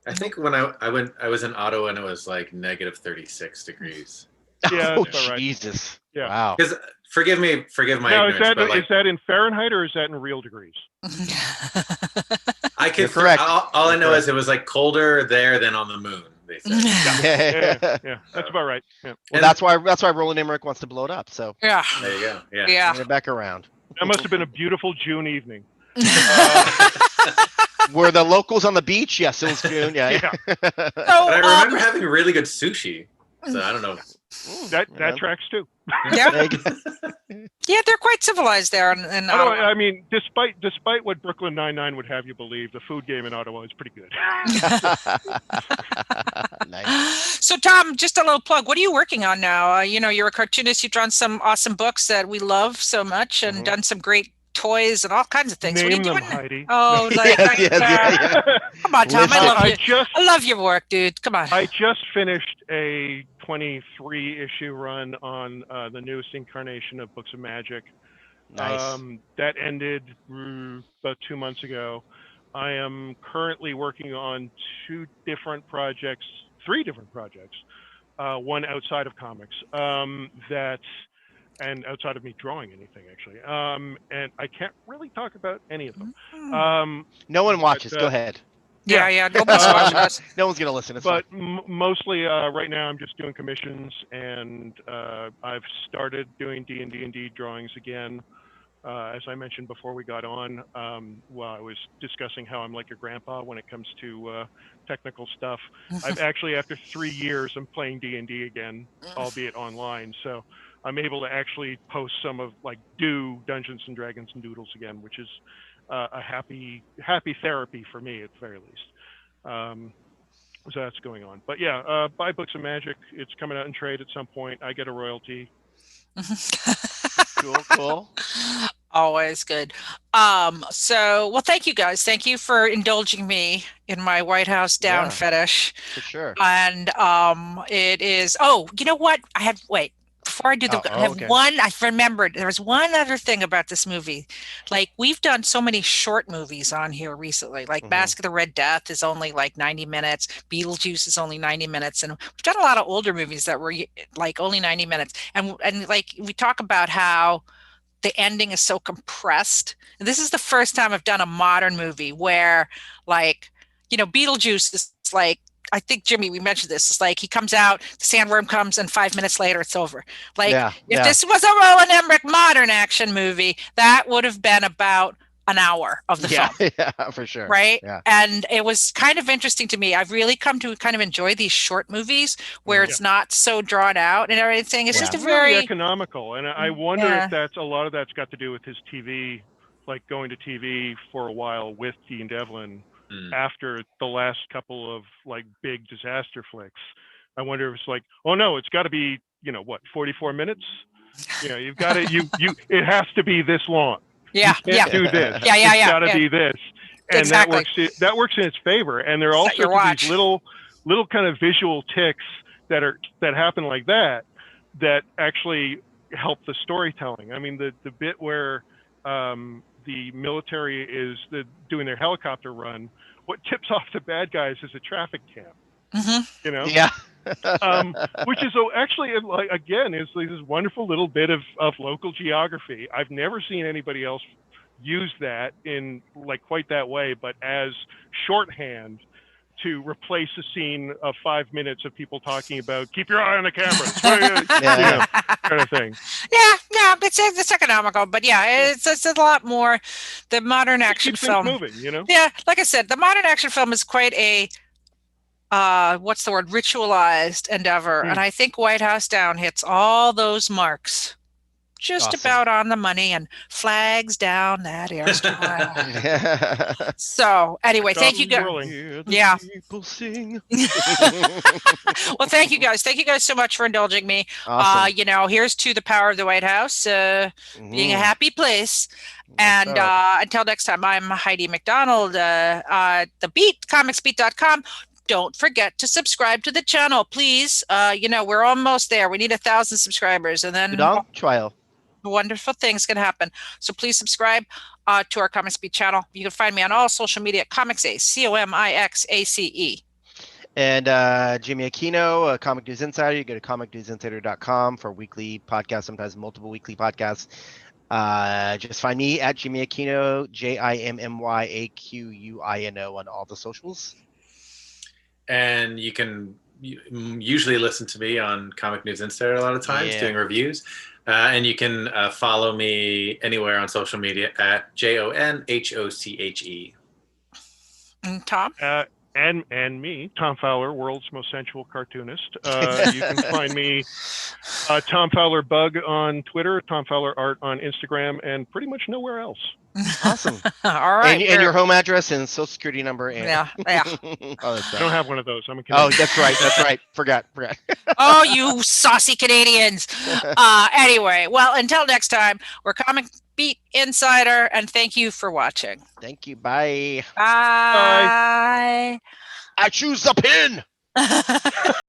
I think when I was in Ottawa and it was like negative 36 degrees. Yeah, oh, that's right. Jesus. Yeah. Wow. Because forgive my ignorance. Is that in Fahrenheit or is that in real degrees? I could correct. All I know is it was like colder there than on the moon. They said. Yeah. That's about right. Yeah. Well, that's why Roland Emmerich wants to blow it up. So yeah. There you go. Yeah. Bring it back around. That must have been a beautiful June evening. Were the locals on the beach? Yes, it was June. Yeah. But I remember having really good sushi. So I don't know. That tracks too. Yeah. Yeah, they're quite civilized there in Ottawa. I mean, despite what Brooklyn Nine-Nine would have you believe, the food game in Ottawa is pretty good. Nice. So, Tom, just a little plug. What are you working on now? You're a cartoonist. You've drawn some awesome books that we love so much, and done some great toys and all kinds of things. Name what are you them, doing? Heidi. Oh, come on, Tom. I love your work, dude. Come on. I just finished a 23-issue run on the newest incarnation of Books of Magic. Nice. That ended about 2 months ago. I am currently working on three different projects, one outside of comics, and outside of me drawing anything, actually. And I can't really talk about any of them. No one watches. Go ahead. Yeah, nobody's watching us. No one's gonna listen. It's But fine. mostly right now I'm just doing commissions, and I've started doing D&D drawings again. As I mentioned before we got on, while I was discussing how I'm like your grandpa when it comes to technical stuff. I've actually, after 3 years, I'm playing D&D again, albeit online. So I'm able to actually post some of, do Dungeons and Dragons and Doodles again, which is a happy therapy for me at the very least. So that's going on. But yeah, buy Books of Magic. It's coming out in trade at some point. I get a royalty. Cool. Always good. Well, thank you guys. Thank you for indulging me in my White House down fetish. For sure. And it is. Oh, you know what? Before I do I remembered there was one other thing about this movie. Like, we've done so many short movies on here recently. Like Mask of the Red Death is only like 90 minutes. Beetlejuice is only 90 minutes. And we've done a lot of older movies that were like only 90 minutes. And like, we talk about how the ending is so compressed. And this is the first time I've done a modern movie where, like, Beetlejuice is like, I think, Jimmy, we mentioned this. It's like he comes out, the sandworm comes, and 5 minutes later it's over. Like, if this was a Roland Emmerich modern action movie, that would have been about an hour of the film. Yeah, for sure. Right? Yeah. And it was kind of interesting to me. I've really come to kind of enjoy these short movies where it's not so drawn out and everything. It's just a very really economical. And I wonder if a lot of that's got to do with his TV, like going to TV for a while with Dean Devlin. After the last couple of like big disaster flicks. I wonder if it's like, oh no, it's got to be, 44 minutes? You've got to, it has to be this long. Yeah. You can't do this. Yeah. It's got to be this. And exactly. that works in its favor. And there are also these little kind of visual ticks that happen like that actually help the storytelling. I mean, the bit where the military is doing their helicopter run, what tips off the bad guys is a traffic cam. Yeah. Which is actually, like, again, is this wonderful little bit of local geography. I've never seen anybody else use that in like quite that way, but as shorthand to replace a scene of 5 minutes of people talking about keep your eye on the cameras, kind of thing. Yeah, it's economical, but it's a lot more. The modern action film, moving, Yeah, like I said, the modern action film is quite a ritualized endeavor, and I think White House Down hits all those marks. Just about on the money, and flags down that airstrike. So anyway, thank you guys. Yeah. People sing. Well, thank you guys. Thank you guys so much for indulging me. Awesome. Here's to the power of the White House being a happy place. And until next time, I'm Heidi MacDonald, the Beat, comicsbeat.com. Don't forget to subscribe to the channel, please. We're almost there. We need 1,000 subscribers, and then trial. Wonderful things can happen. So please subscribe to our Comics Beat channel. You can find me on all social media at Comixace, COMIXACE. And Jimmy Aquino, Comic News Insider. You go to comicnewsinsider.com for weekly podcasts, sometimes multiple weekly podcasts. Just find me at Jimmy Aquino, JIMMYAQUINO on all the socials. And you can usually listen to me on Comic News Insider a lot of times doing reviews. And you can follow me anywhere on social media at JONHOCHE. And Tom? And me, Tom Fowler, world's most sensual cartoonist. You can find me Tom Fowler Bug on Twitter, Tom Fowler Art on Instagram, and pretty much nowhere else. Awesome. All right. And your home address and social security number. And... Yeah. I don't have one of those. I'm a Canadian. Oh, that's right. Forgot. Oh, you saucy Canadians. Anyway, well, until next time, we're Comic Beat Insider, and thank you for watching. Thank you. Bye. Bye. I choose the pin.